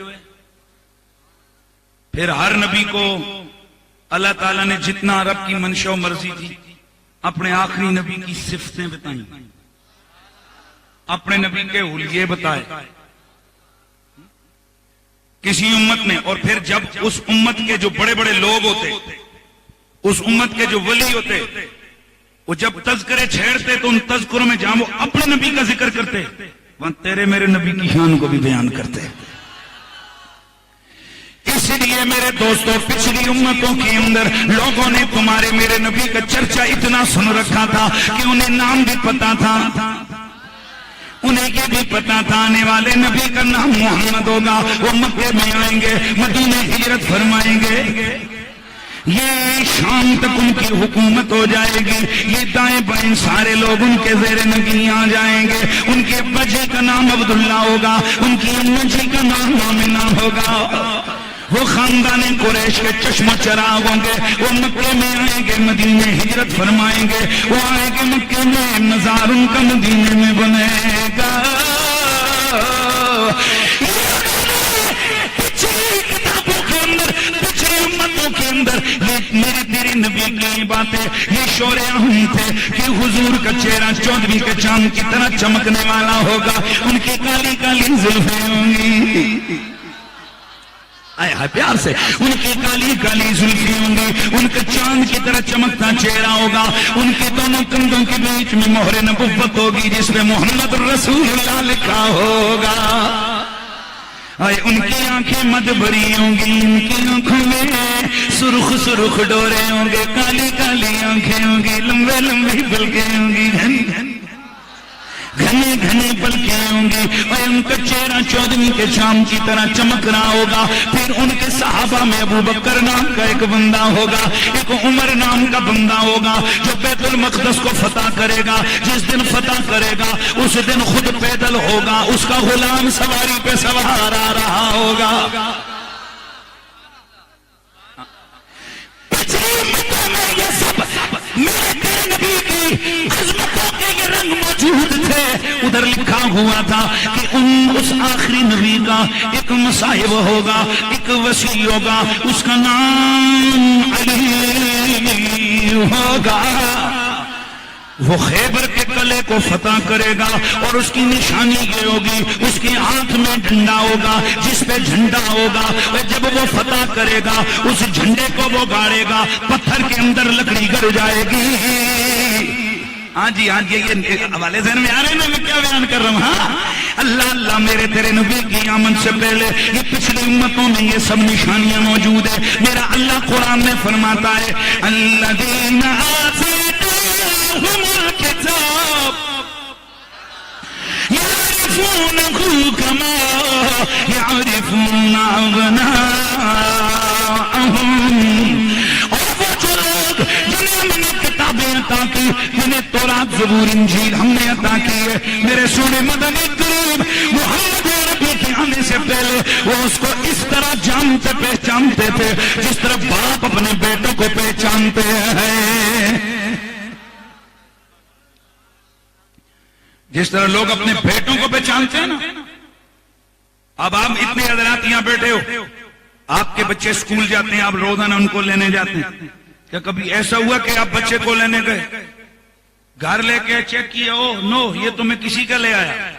پھر ہر نبی کو اللہ تعالیٰ نے جتنا رب کی منشا و مرضی تھی اپنے آخری نبی کی صفتیں بتائیں, اپنے نبی کے حلیے بتائے کسی امت نے. اور پھر جب اس امت کے جو بڑے بڑے لوگ ہوتے, اس امت کے جو ولی ہوتے, وہ جب تذکرے چھیڑتے تو ان تذکروں میں جہاں وہ اپنے نبی کا ذکر کرتے وہاں تیرے میرے نبی کی شان کو بھی بیان کرتے. اس لیے میرے دوستوں پچھلی امتوں کے اندر لوگوں نے تمہارے میرے نبی کا چرچا اتنا سن رکھا تھا کہ انہیں نام بھی پتا تھا, انہیں یہ بھی پتا تھا آنے والے نبی کا نام محمد ہوگا, وہ مکے میں آئیں گے, مدینے ہجرت فرمائیں گے, یہ شام تک ان کی حکومت ہو جائے گی, یہ دائیں بائیں سارے لوگ ان کے زیر نگین آ جائیں گے, ان کے ابا جی کا نام عبداللہ ہوگا, ان کی اما جی کا نام آمنہ ہوگا, وہ خاندان قریش کے چشم چراغ ہوں گے, وہ مکے میں آئیں گے, مدینے ہجرت فرمائیں گے, وہ آئیں گے مکے میں, مزار ان کا مدینے میں بنے گا. پچھلی کتابوں کے اندر, پچھلی امتوں کے اندر یہ میرے تیرے نبی کی باتیں یہ شور اہم تھے کہ حضور کا چہرہ 14ویں کے چاند کی طرح چمکنے والا ہوگا, ان کی کالی کالی زلفیں ہوں گی, پیار سے ان کی کالی کالی زلفیں ہوں گی, ان کا چاند کی طرح چمکتا چہرہ ہوگا, ان کے دونوں کندھوں کے بیچ میں مہر نبوت ہوگی جس پہ محمد رسول اللہ لکھا ہوگا. ان کی آنکھیں مد بھری ہوں گی, ان کی آنکھوں میں سرخ سرخ ڈورے ہوں گے, کالی کالی آنکھیں ہوں گی, لمبے لمبی پلکیں ہوں گی, گھنے گھنے پلکیں ہوں گی, اور ان کا چہرہ 14ویں کے شام کی طرح چمک رہا ہوگا. پھر ان کے صحابہ میں ابو بکر نام کا ایک بندہ ہوگا, ایک عمر نام کا بندہ ہوگا جو بیت المقدس کو فتح کرے گا. جس دن فتح کرے گا اس دن خود پیدل ہوگا, اس کا غلام سواری پہ سوار آ رہا ہوگا. یہ سب میرے نبی کی عظمتوں کے یہ رنگ موجود تھے. ادھر لکھا ہوا تھا کہ اس آخری نبی کا ایک مصاحب ہوگا, ایک وسیع ہوگا, اس کا نام علی ہوگا. وہ خیبر کے قلعے کو فتح کرے گا اور اس کی نشانی یہ ہوگی, اس کے ہاتھ میں ڈنڈا ہوگا جس پہ جھنڈا ہوگا, اور جب وہ فتح کرے گا اس جھنڈے کو وہ گاڑے گا, پتھر کے اندر لکڑی گر جائے گی. ہاں جی ہاں جی, یہ حوالے ذہن میں آ رہے ہیں نا میں کیا بیان کر رہا ہوں. ہاں اللہ اللہ میرے تیرے نبی کی آمد سے پہلے یہ پچھلی امتوں میں یہ سب نشانیاں موجود ہیں. میرا اللہ قرآن میں فرماتا ہے الذین آتیناہم الکتاب یعرفونہ کما یعرفون ابناءہم. اور وہ جو لوگ جنہیں ہم نے کتابیں عطا کی, جنہیں تورات زبور انجیل ہم نے عطا کی ہے, میرے سونے مدنی کریم محمد عربی کے آنے سے پہلے وہ اس کو اس طرح جانتے پہچانتے تھے جس طرح باپ اپنے بیٹوں کو پہچانتے ہیں. جس طرح لوگ اپنے بیٹوں کو پہچانتے ہیں نا. اب آپ اتنے حضرات یہاں بیٹھے ہو, آپ کے بچے اسکول جاتے ہیں, آپ روزانہ ان کو لینے جاتے ہیں. کیا کبھی ایسا ہوا کہ آپ بچے کو لینے گئے, گھر لے کے چیک کیا, او نو یہ تو میں کسی کا لے آیا؟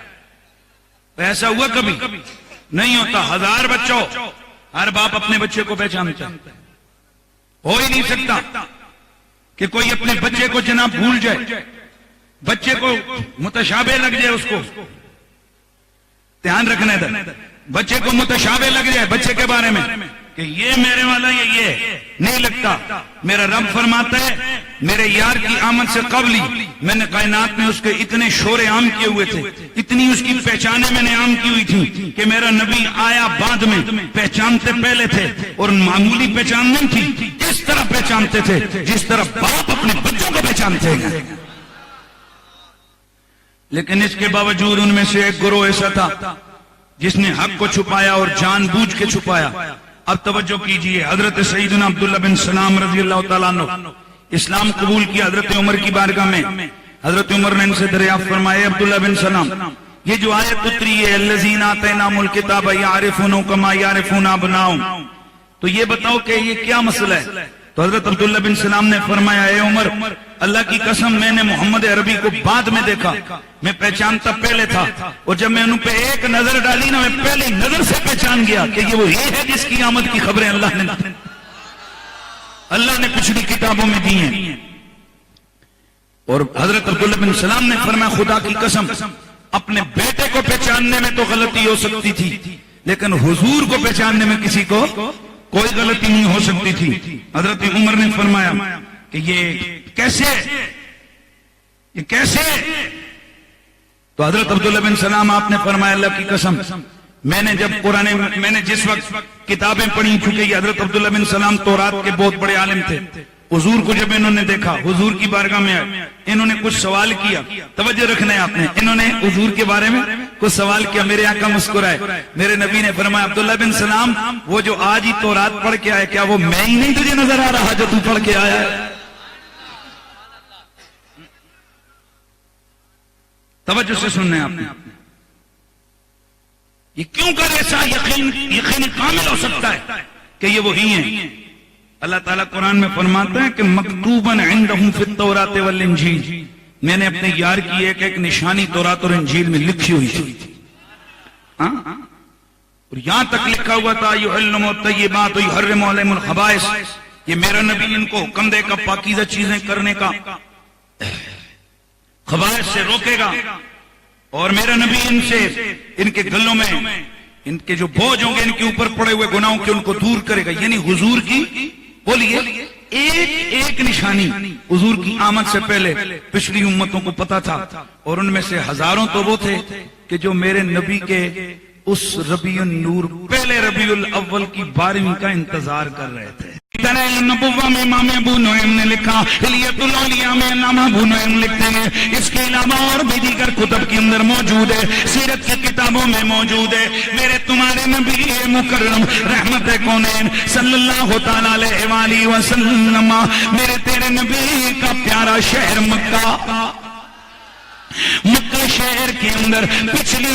ایسا ہوا کبھی؟ نہیں ہوتا. 1000 بچہ ہو, ہر باپ اپنے بچے کو پہچانتا ہے. ہو ہی نہیں سکتا کہ کوئی اپنے بچے کو جناب بھول جائے, بچے کو متشابہ لگ جائے. اس کو دھیان رکھنا ہے, بچے کو متشابہ لگ جائے بچے کے بارے میں کہ یہ میرے والا یہ نہیں لگتا. میرا رب فرماتا ہے میرے یار کی آمد سے قبل ہی میں نے کائنات میں اس کے اتنے شور عام کیے ہوئے تھے, اتنی اس کی پہچانیں میں نے عام کی ہوئی تھی کہ میرا نبی آیا بعد میں, پہچانتے پہلے تھے اور معمولی پہچان نہیں تھی. اس طرح پہچانتے تھے جس طرح باپ اپنے بچوں کو پہچانتے ہیں. لیکن اس کے باوجود ان میں سے ایک گروہ ایسا تھا جس نے حق کو چھپایا اور جان بوجھ کے چھپایا. اب توجہ کیجئے, حضرت سیدنا عبداللہ بن سلام رضی اللہ تعالیٰ عنہ اسلام قبول کیا حضرت عمر کی بارگاہ میں. حضرت عمر نے ان سے دریافت فرمایا, عبداللہ بن سلام یہ جو آیت اتری ہے الذین آتیناہم الکتاب یعرفونہ کما یعرفون ابناءہم, تو یہ بتاؤ کہ یہ کیا مسئلہ ہے؟ تو حضرت عبداللہ بن سلام نے فرمایا, اے عمر اللہ کی قسم میں نے محمد عربی کو بعد میں دیکھا, میں پہچانتا پہلے تھا, اور جب میں ان پہ ایک نظر ڈالی نا میں پہلی نظر سے پہچان گیا کہ یہ وہی ہے جس کی آمد کی خبریں اللہ نے پچھلی کتابوں میں دی ہیں. اور حضرت عبداللہ بن سلام نے فرمایا خدا کی قسم اپنے بیٹے کو پہچاننے میں تو غلطی ہو سکتی تھی, لیکن حضور کو پہچاننے میں کسی کو کوئی غلطی نہیں ہو سکتی تھی. حضرت عمر نے فرمایا کہ یہ کیسے؟ تو حضرت عبداللہ بن سلام آپ نے فرمایا اللہ کی قسم میں نے جس وقت کتابیں پڑھی, چونکہ یہ حضرت عبداللہ بن سلام تورات کے بہت بڑے عالم تھے. حضور کو جب انہوں نے دیکھا, حضور کی بارگاہ میں آئے, انہوں نے کچھ سوال کیا, توجہ رکھنا ہے آپ نے, انہوں نے حضور کے بارے میں کچھ سوال کیا. میرے آقا مسکرائے, میرے نبی نے فرمایا عبداللہ بن سلام وہ جو آج ہی تورات پڑھ کے آئے کیا وہ میں ہی نہیں تجھے نظر آ رہا جو تو پڑھ کے آیا ہے؟ توجہ سے سننا ہے آپ نے. یہ کیوں کر ایسا یقین کامل ہو سکتا ہے کہ یہ وہی ہیں؟ اللہ تعالیٰ قرآن میں فرماتا ہے کہ مکتوباً عندہم فی التوراۃ والانجیل, میں نے اپنے یار کی ایک ایک نشانی تورات اور انجیل میں لکھی ہوئی تھی. اور یہاں تک لکھا ہوا تھا یحلم الطیبات ویحرم علیہم الخبائث, یہ میرا نبی ان کو حکم دے گا پاکیزہ چیزیں کرنے کا, خبائث سے روکے گا, اور میرا نبی ان سے ان کے گلوں میں ان کے جو بوجھ ہوں گے ان کے اوپر پڑے ہوئے گناہوں کے ان کو دور کرے گا. یعنی حضور کی بولیے ایک نشانی حضور کی آمد سے پہلے پچھلی امتوں کو پتا تھا, اور ان میں سے ہزاروں تو وہ تھے کہ جو میرے نبی کے اس ربیع النور پہلے ربیع الاول کی 12ویں کا انتظار کر رہے تھے. نبوہ میں امام ابو نعیم نے لکھا, حلیۃ الاولیاء میں علامہ ابو نعیم لکھتے ہیں, اس کے علاوہ اور بھی دیگر کتب کے اندر موجود ہے, سیرت کی کتابوں میں موجود ہے. میرے تمہارے نبی مکرم رحمت کونین صلی اللہ تعالی علیہ وآلہ وسلم, میرے تیرے نبی کا پیارا شہر مکہ شہر کے اندر پچھلی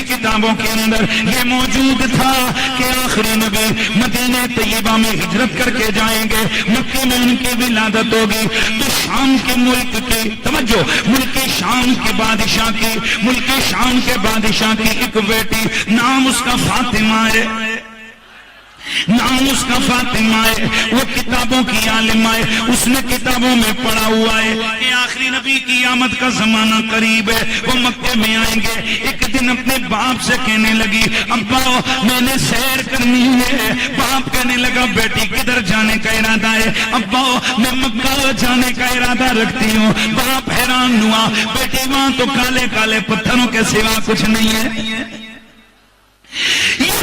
کتابوں کے اندر یہ موجود تھا کہ آخری نبی مدینہ طیبہ میں ہجرت کر کے جائیں گے, مکہ میں ان کی ولادت ہوگی. تو شام کے ملک کی توجہ, ملک شام کے بادشاہ کی ایک بیٹی, نام اس کا فاطمہ ہے, وہ کتابوں کی عالم ہے, اس نے کتابوں میں پڑھا ہوا ہے کہ آخری نبی کی آمد کا زمانہ قریب ہے, وہ مکہ میں آئیں گے. ایک دن اپنے باپ سے کہنے لگی ابا میں نے سیر کرنی ہے. باپ کہنے لگا بیٹی کدھر جانے کا ارادہ ہے؟ ابا میں مکہ جانے کا ارادہ رکھتی ہوں. باپ حیران ہوا, بیٹی وہاں تو کالے کالے پتھروں کے سوا کچھ نہیں ہے, یہ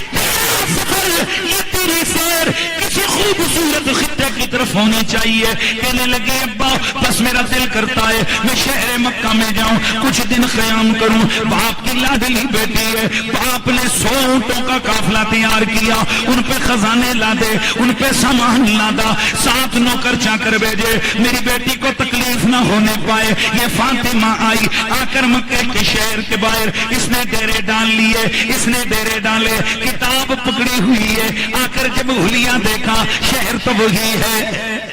تیری سیر کسی خوبصورت خطے کی طرف ہونی چاہیے. کہنے لگے ابا بس میرا دل کرتا ہے میں شہر مکہ میں جاؤں, کچھ دن قیام کروں. باپ کی لاڈلی بیٹی ہے, باپ نے 100 اونٹوں کا قافلہ تیار کیا, ان پہ خزانے لادے, ان پہ سامان لادا, 7 نوکر چاکر بھیجے, میری بیٹی کو تکلیف نہ ہونے پائے. یہ فاطمہ آئی, آ کر مکے کے شہر کے باہر اس نے ڈیرے ڈال لیے, اس نے ڈیرے ڈالے, کتاب پکڑی ہوئی ہے. آ کر جب حلیہ دیکھا شہر تو وہی ہے,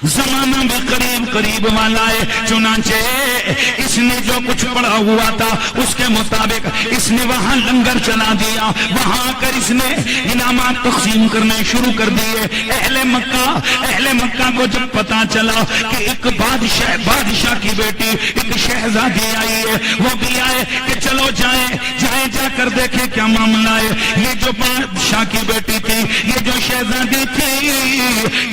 زمانہ بھی قریب قریب والا ہے. چنانچہ اس نے جو کچھ پڑھا ہوا تھا اس کے مطابق اس نے وہاں لنگر چلا دیا. وہاں کر اس نے انعامات تقسیم کرنے شروع کر دیے. اہل مکہ کو جب پتا چلا کہ ایک بادشاہ کی بیٹی ایک شہزادی آئی ہے, وہ بھی آئے کہ چلو جائیں جا کر دیکھیں کیا معاملہ ہے. یہ جو بادشاہ کی بیٹی تھی, یہ جو شہزادی تھی,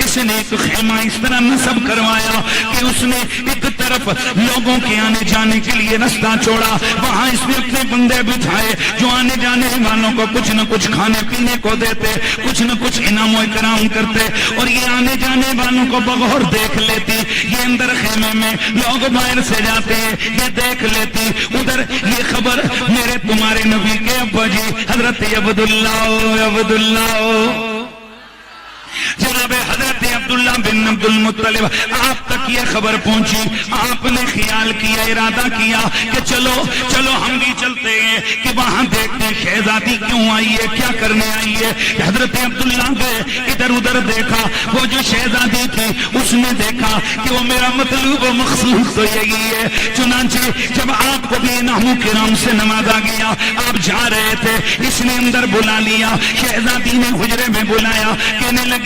اس نے ایک خیمہ اس طرح نصب کروایا کہ اس نے ایک طرف لوگوں کے آنے جانے کے لیے رستہ چھوڑا, وہاں اس نے اپنے بندے بٹھائے جو آنے جانے والوں کو کچھ نہ کچھ کھانے پینے کو دیتے, کچھ نہ کچھ انعام و اکرام کرتے, اور یہ آنے جانے والوں کو بغور دیکھ لیتی. یہ اندر خیمے میں لوگ باہر سے جاتے ہیں, یہ دیکھ لیتی. ادھر یہ خبر میرے تمہارے نبی کے ابا جی حضرت عبداللہ جناب حضرت عبداللہ بن عبد المطلب آپ تک یہ خبر پہنچی. آپ نے خیال کیا, ارادہ کیا کہ چلو ہم بھی چلتے ہیں کہ وہاں دیکھتے ہیں شہزادی کیوں آئی ہے, کیا کرنے آئی ہے. حضرت عبداللہ گئے, ادھر ادھر دیکھا, وہ جو شہزادی تھی اس نے دیکھا کہ وہ میرا مطلوب و مقصود تو یہی ہے. چنانچہ جب آپ کو بھی انعام کرام سے نوازا گیا, آپ جا رہے تھے, اس نے اندر بلا لیا, شہزادی نے حجرے میں بلایا. کہنے لگے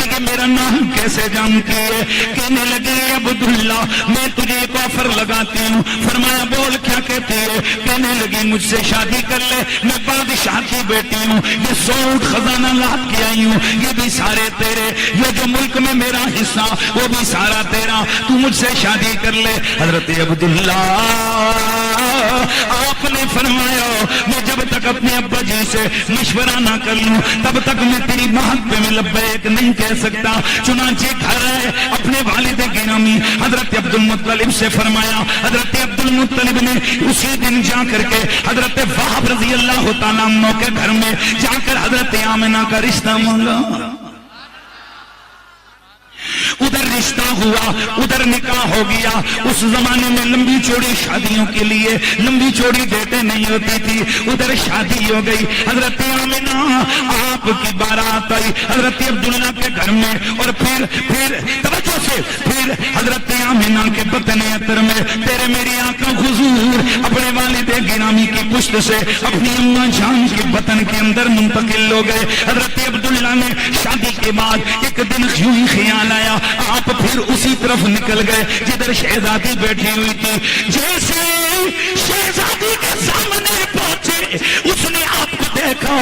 کہ میرا نام کیسے جانتی ہے. کہنے لگے عبداللہ میں تجھے ایک آفر لگاتی ہوں. فرمایا بول کیا کہتی ہے. کہنے لگی مجھ سے شادی کر لے, میں بادشاہ کی بیٹی ہوں, یہ 100 اونٹ خزانہ لاد کے آئی ہوں, یہ بھی سارے تیرے, یہ جو ملک میں میرا حصہ وہ بھی سارا تیرا, تو مجھ سے شادی کر لے. حضرت عبداللہ آپ نے فرمایا میں جب تک اپنے ابا جی سے مشورہ نہ کر لوں تب تک میں تیری بات پہ میں لبیک نہیں کہہ سکتا. چنانچہ گھر ہے اپنے والد گرامی حضرت عبد المطلب سے فرمایا. حضرت عبد المطلب نے اسی دن جا کر کے حضرت وہب رضی اللہ تعالیٰ عنہ کے گھر میں جا کر حضرت آمنہ کا رشتہ مانگا. ادھر رشتہ ہوا, ادھر نکاح ہو گیا. اس زمانے میں لمبی چوڑی شادیوں کے لیے لمبی چوڑی ڈیٹیں نہیں ہوتی تھی. ادھر شادی ہو گئی. حضرت آمنہ آپ کی بارات آئی حضرت عبداللہ کے گھر میں, اور پھر توجہ سے پھر حضرت آمنہ کے بطن عطر میں تیرے میری آقا حضور اپنے والد گرامی کی پشت سے اپنی اماں جان کے بطن کے اندر منتقل ہو گئے. حضرت عبداللہ نے شادی کے بعد ایک دن یوں ہی خیال آیا, آپ پھر اسی طرف نکل گئے جدھر شہزادی بیٹھی ہوئی تھی. جیسے شہزادی کے سامنے پہنچے اس نے آپ کو دیکھا,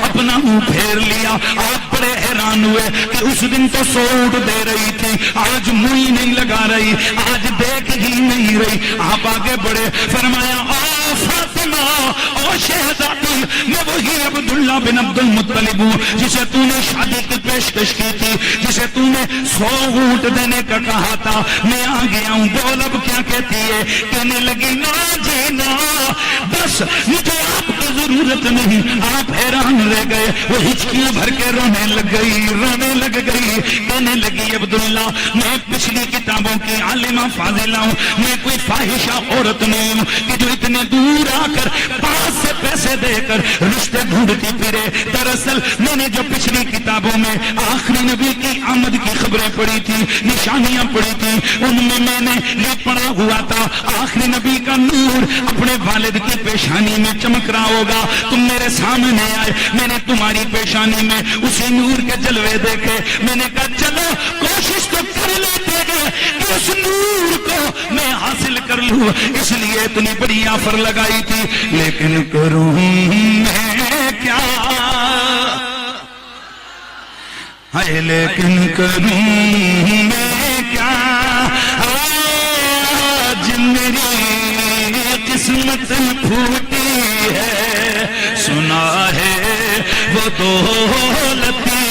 اپنا منہ پھیر لیا. آپ بڑے حیران ہوئے کہ اس دن تو 100 اونٹ دے رہی تھی, آج منہ ہی نہیں لگا رہی, آج دیکھ ہی نہیں رہی. آپ آگے بڑھے, فرمایا او فاطمہ او شہزادی, میں وہی عبداللہ بن عبد المطلب ہوں جسے تو نے شادی کی پیشکش کی تھی, جسے تو نے 100 اونٹ دینے کا کہا تھا. میں آ گیا ہوں, بول اب کیا کہتی ہے. کہنے لگی نا جی نا, بس مجھے آپ کی ضرورت نہیں. آپ حیران رہ گئے, وہ ہچکیاں بھر کے رونے لگ گئی. کہنے لگی عبداللہ میں پچھلی کتابوں کی عالمہ فاضلہ ہوں, میں کوئی فاحشہ عورت نہیں ہوں کہ جو اتنے دور آ کر پاس سے پیسے دے کر رشتے ڈھونڈتی پھرے. دراصل میں نے جو پچھلی کتابوں میں آخری نبی کی آمد کی خبریں پڑھی تھی, نشانیاں پڑھی تھی, ان میں نے یہ پڑھا ہوا تھا آخری نبی کا نور اپنے والد کی پیشانی میں چمک رہا ہوگا. تم میرے سامنے آئے, میں نے تمہاری پیشانی میں اسی نور کے جلوے دیکھے. میں نے کہا چلو کوشش تو کر لیتے ہیں کہ اس نور کو میں حاصل کر لوں, اس لیے اتنی بڑی آفر لگائی تھی, لیکن کروں میں کیا. ہے لیکن کروں میں کیا، آج میری قسمت پھوٹی ہے، سنا ہے وہ دولتی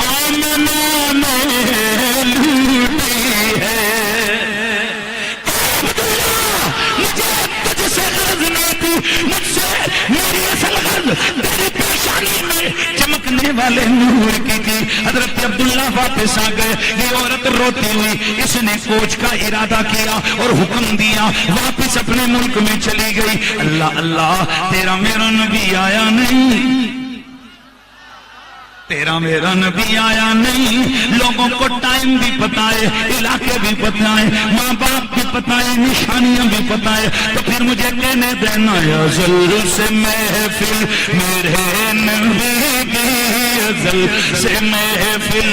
آمنہ میں لوٹی ہے۔ مجھے تجھ سے غرض نہ تھی، مجھ سے میری اصل غرض تیری پیشانی میں چمکنے والے نور کی تھی۔ حضرت عبداللہ واپس آ گئے، یہ عورت روتی ہوئی، اس نے کوچ کا ارادہ کیا اور حکم دیا، واپس اپنے ملک میں چلی گئی۔ اللہ اللہ، تیرا میرا نبی آیا نہیں، تیرا میرا نبی آیا نہیں، لوگوں کو ٹائم بھی پتا ہے، علاقے بھی پتا ہے، ماں باپ بھی پتا ہے، نشانیاں بھی پتا ہے، تو پھر مجھے کہنے دینا یا ازل سے محفل میرے نبی کی، ازل سے محفل۔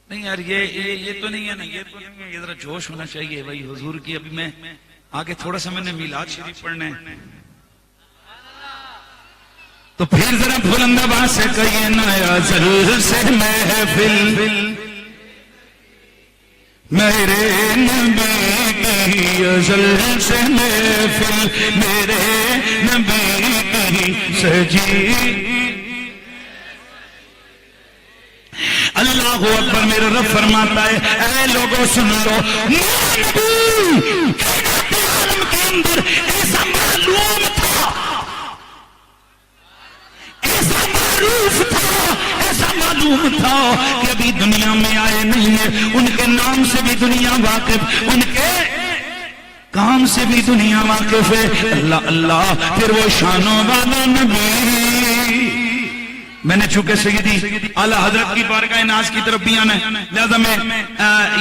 نہیں یار یہ تو نہیں ہے نا، یہ تو نہیں ہے، یہ ذرا جوش ہونا چاہیے بھائی حضور کی۔ ابھی میں آگے تھوڑا سا میں نے میلاد شریف پڑھنا ہے، تو پھر ذرا بلند آواز سے کہیے نا، ازل سے محفل میرے نبی کی، ازل سے محفل میرے نبی کی سجی۔ اللہ اکبر، میرا رب فرماتا ہے اے لوگوں سن لو، عالم کے اندر ایسا معلوم تھا، ایسا معروف تھا، ایسا معلوم تھا کہ ابھی دنیا میں آئے نہیں ہیں، ان کے نام سے بھی دنیا واقف، ان کے کام سے بھی دنیا واقف ہے۔ اللہ اللہ، پھر وہ شانوں والا نبی، میں نے چونکہ سیدی اعلیٰ حضرت کی بارگاہ ناز کی طرف بھی آنا ہے، لہذا میں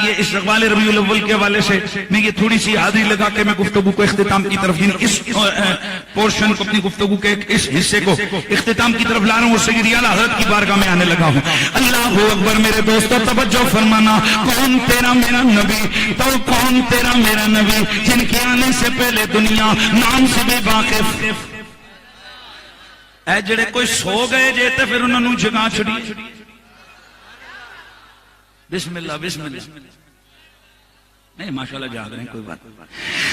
یہ استقبال ربیع الاول کے حوالے سے میں یہ تھوڑی سی حاضری لگا کے میں گفتگو کو اختتام کی طرف، اس پورشن کو، اپنی گفتگو کے اس حصے کو اختتام کی طرف لا رہا ہوں، اور سیدی اعلیٰ حضرت کی بارگاہ میں آنے لگا ہوں۔ اللہ اکبر، میرے دوستو توجہ فرمانا، کون تیرا میرا نبی، تو کون تیرا میرا نبی جن کے آنے سے پہلے دنیا نام سے بھی واقف، اے جڑے کوئی سو گئے جے تے پھر انہوں نے جگا چھڑی۔ بسم اللہ بسم اللہ، نہیں ماشاءاللہ جاگ رہے ہیں، کوئی بات۔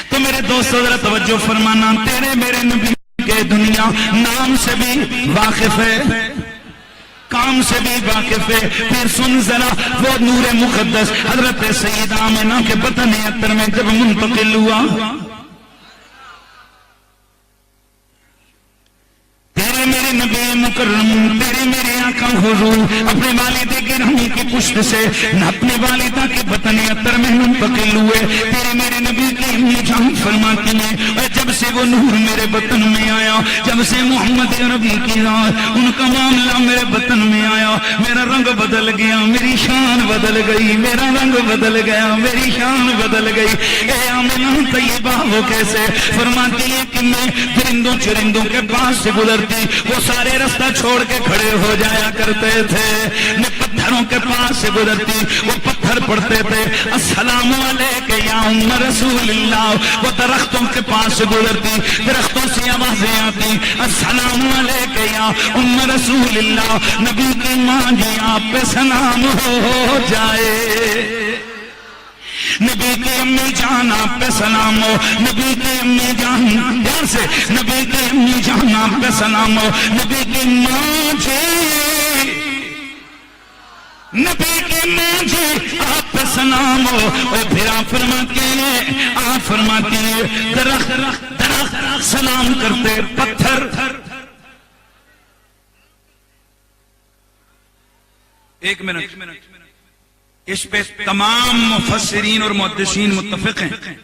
تو میرے دوستو ذرا توجہ فرمانا، تیرے میرے نبی کے دنیا نام سے بھی واقف ہے، کام سے بھی واقف ہے۔ پھر سن ذرا، وہ نور مقدس حضرت سیدہ آمنہ کے بطن عطر میں جب منتقل ہوا، میرے نبی مکرم، تیرے میرے آقا حضور اپنے والد گرامی کی پشت سے اپنے والدہ کے بطن عطر میں منتقل ہوئے۔ تیرے میرے نبی کی امی جان فرماتی ہیں، اور جب سے وہ نور میرے بطن میں آیا، جب سے محمد نبی کی ذات ان کا معاملہ میرے بطن میں آیا، میرا رنگ بدل گیا، میری شان بدل گئی، میرا رنگ بدل گیا، میری شان بدل گئی۔ اے آمنہ طیبہ وہ کیسے؟ فرماتی ہے کہ میں درندوں چرندوں کے پاس سے گزرتی، وہ سارے رستہ چھوڑ کے کھڑے ہو جایا کرتے تھے، میں پتھروں کے پاس سے گزرتی، وہ پتھر پڑھتے تھے السلام علیکہ یا ام رسول اللہ، وہ درختوں کے پاس سے گزرتی، درختوں سے آوازیں آتی السلام علیکہ یا ام رسول اللہ، نبی کی ماں جی آپ پہ سلام ہو جائے، نبی کی امی جان آپ پہ سلام ہو، نبی کی امی جان پیار سے، نبی کی امی جان آپ پہ سلام ہو، نبی کی ماں جی، نبی کی ماں جی آپ پہ سلام ہو۔ اور پھر آپ فرماتی ہیں درخت سلام کرتے، پتھر۔ ایک منٹ، اس پہ تمام مفسرین اور محدثین متفق ہیں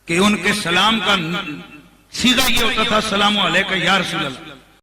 کہ ان کے سلام کا صیغہ یہ ہوتا تھا السلام علیکہ یا رسول اللہ،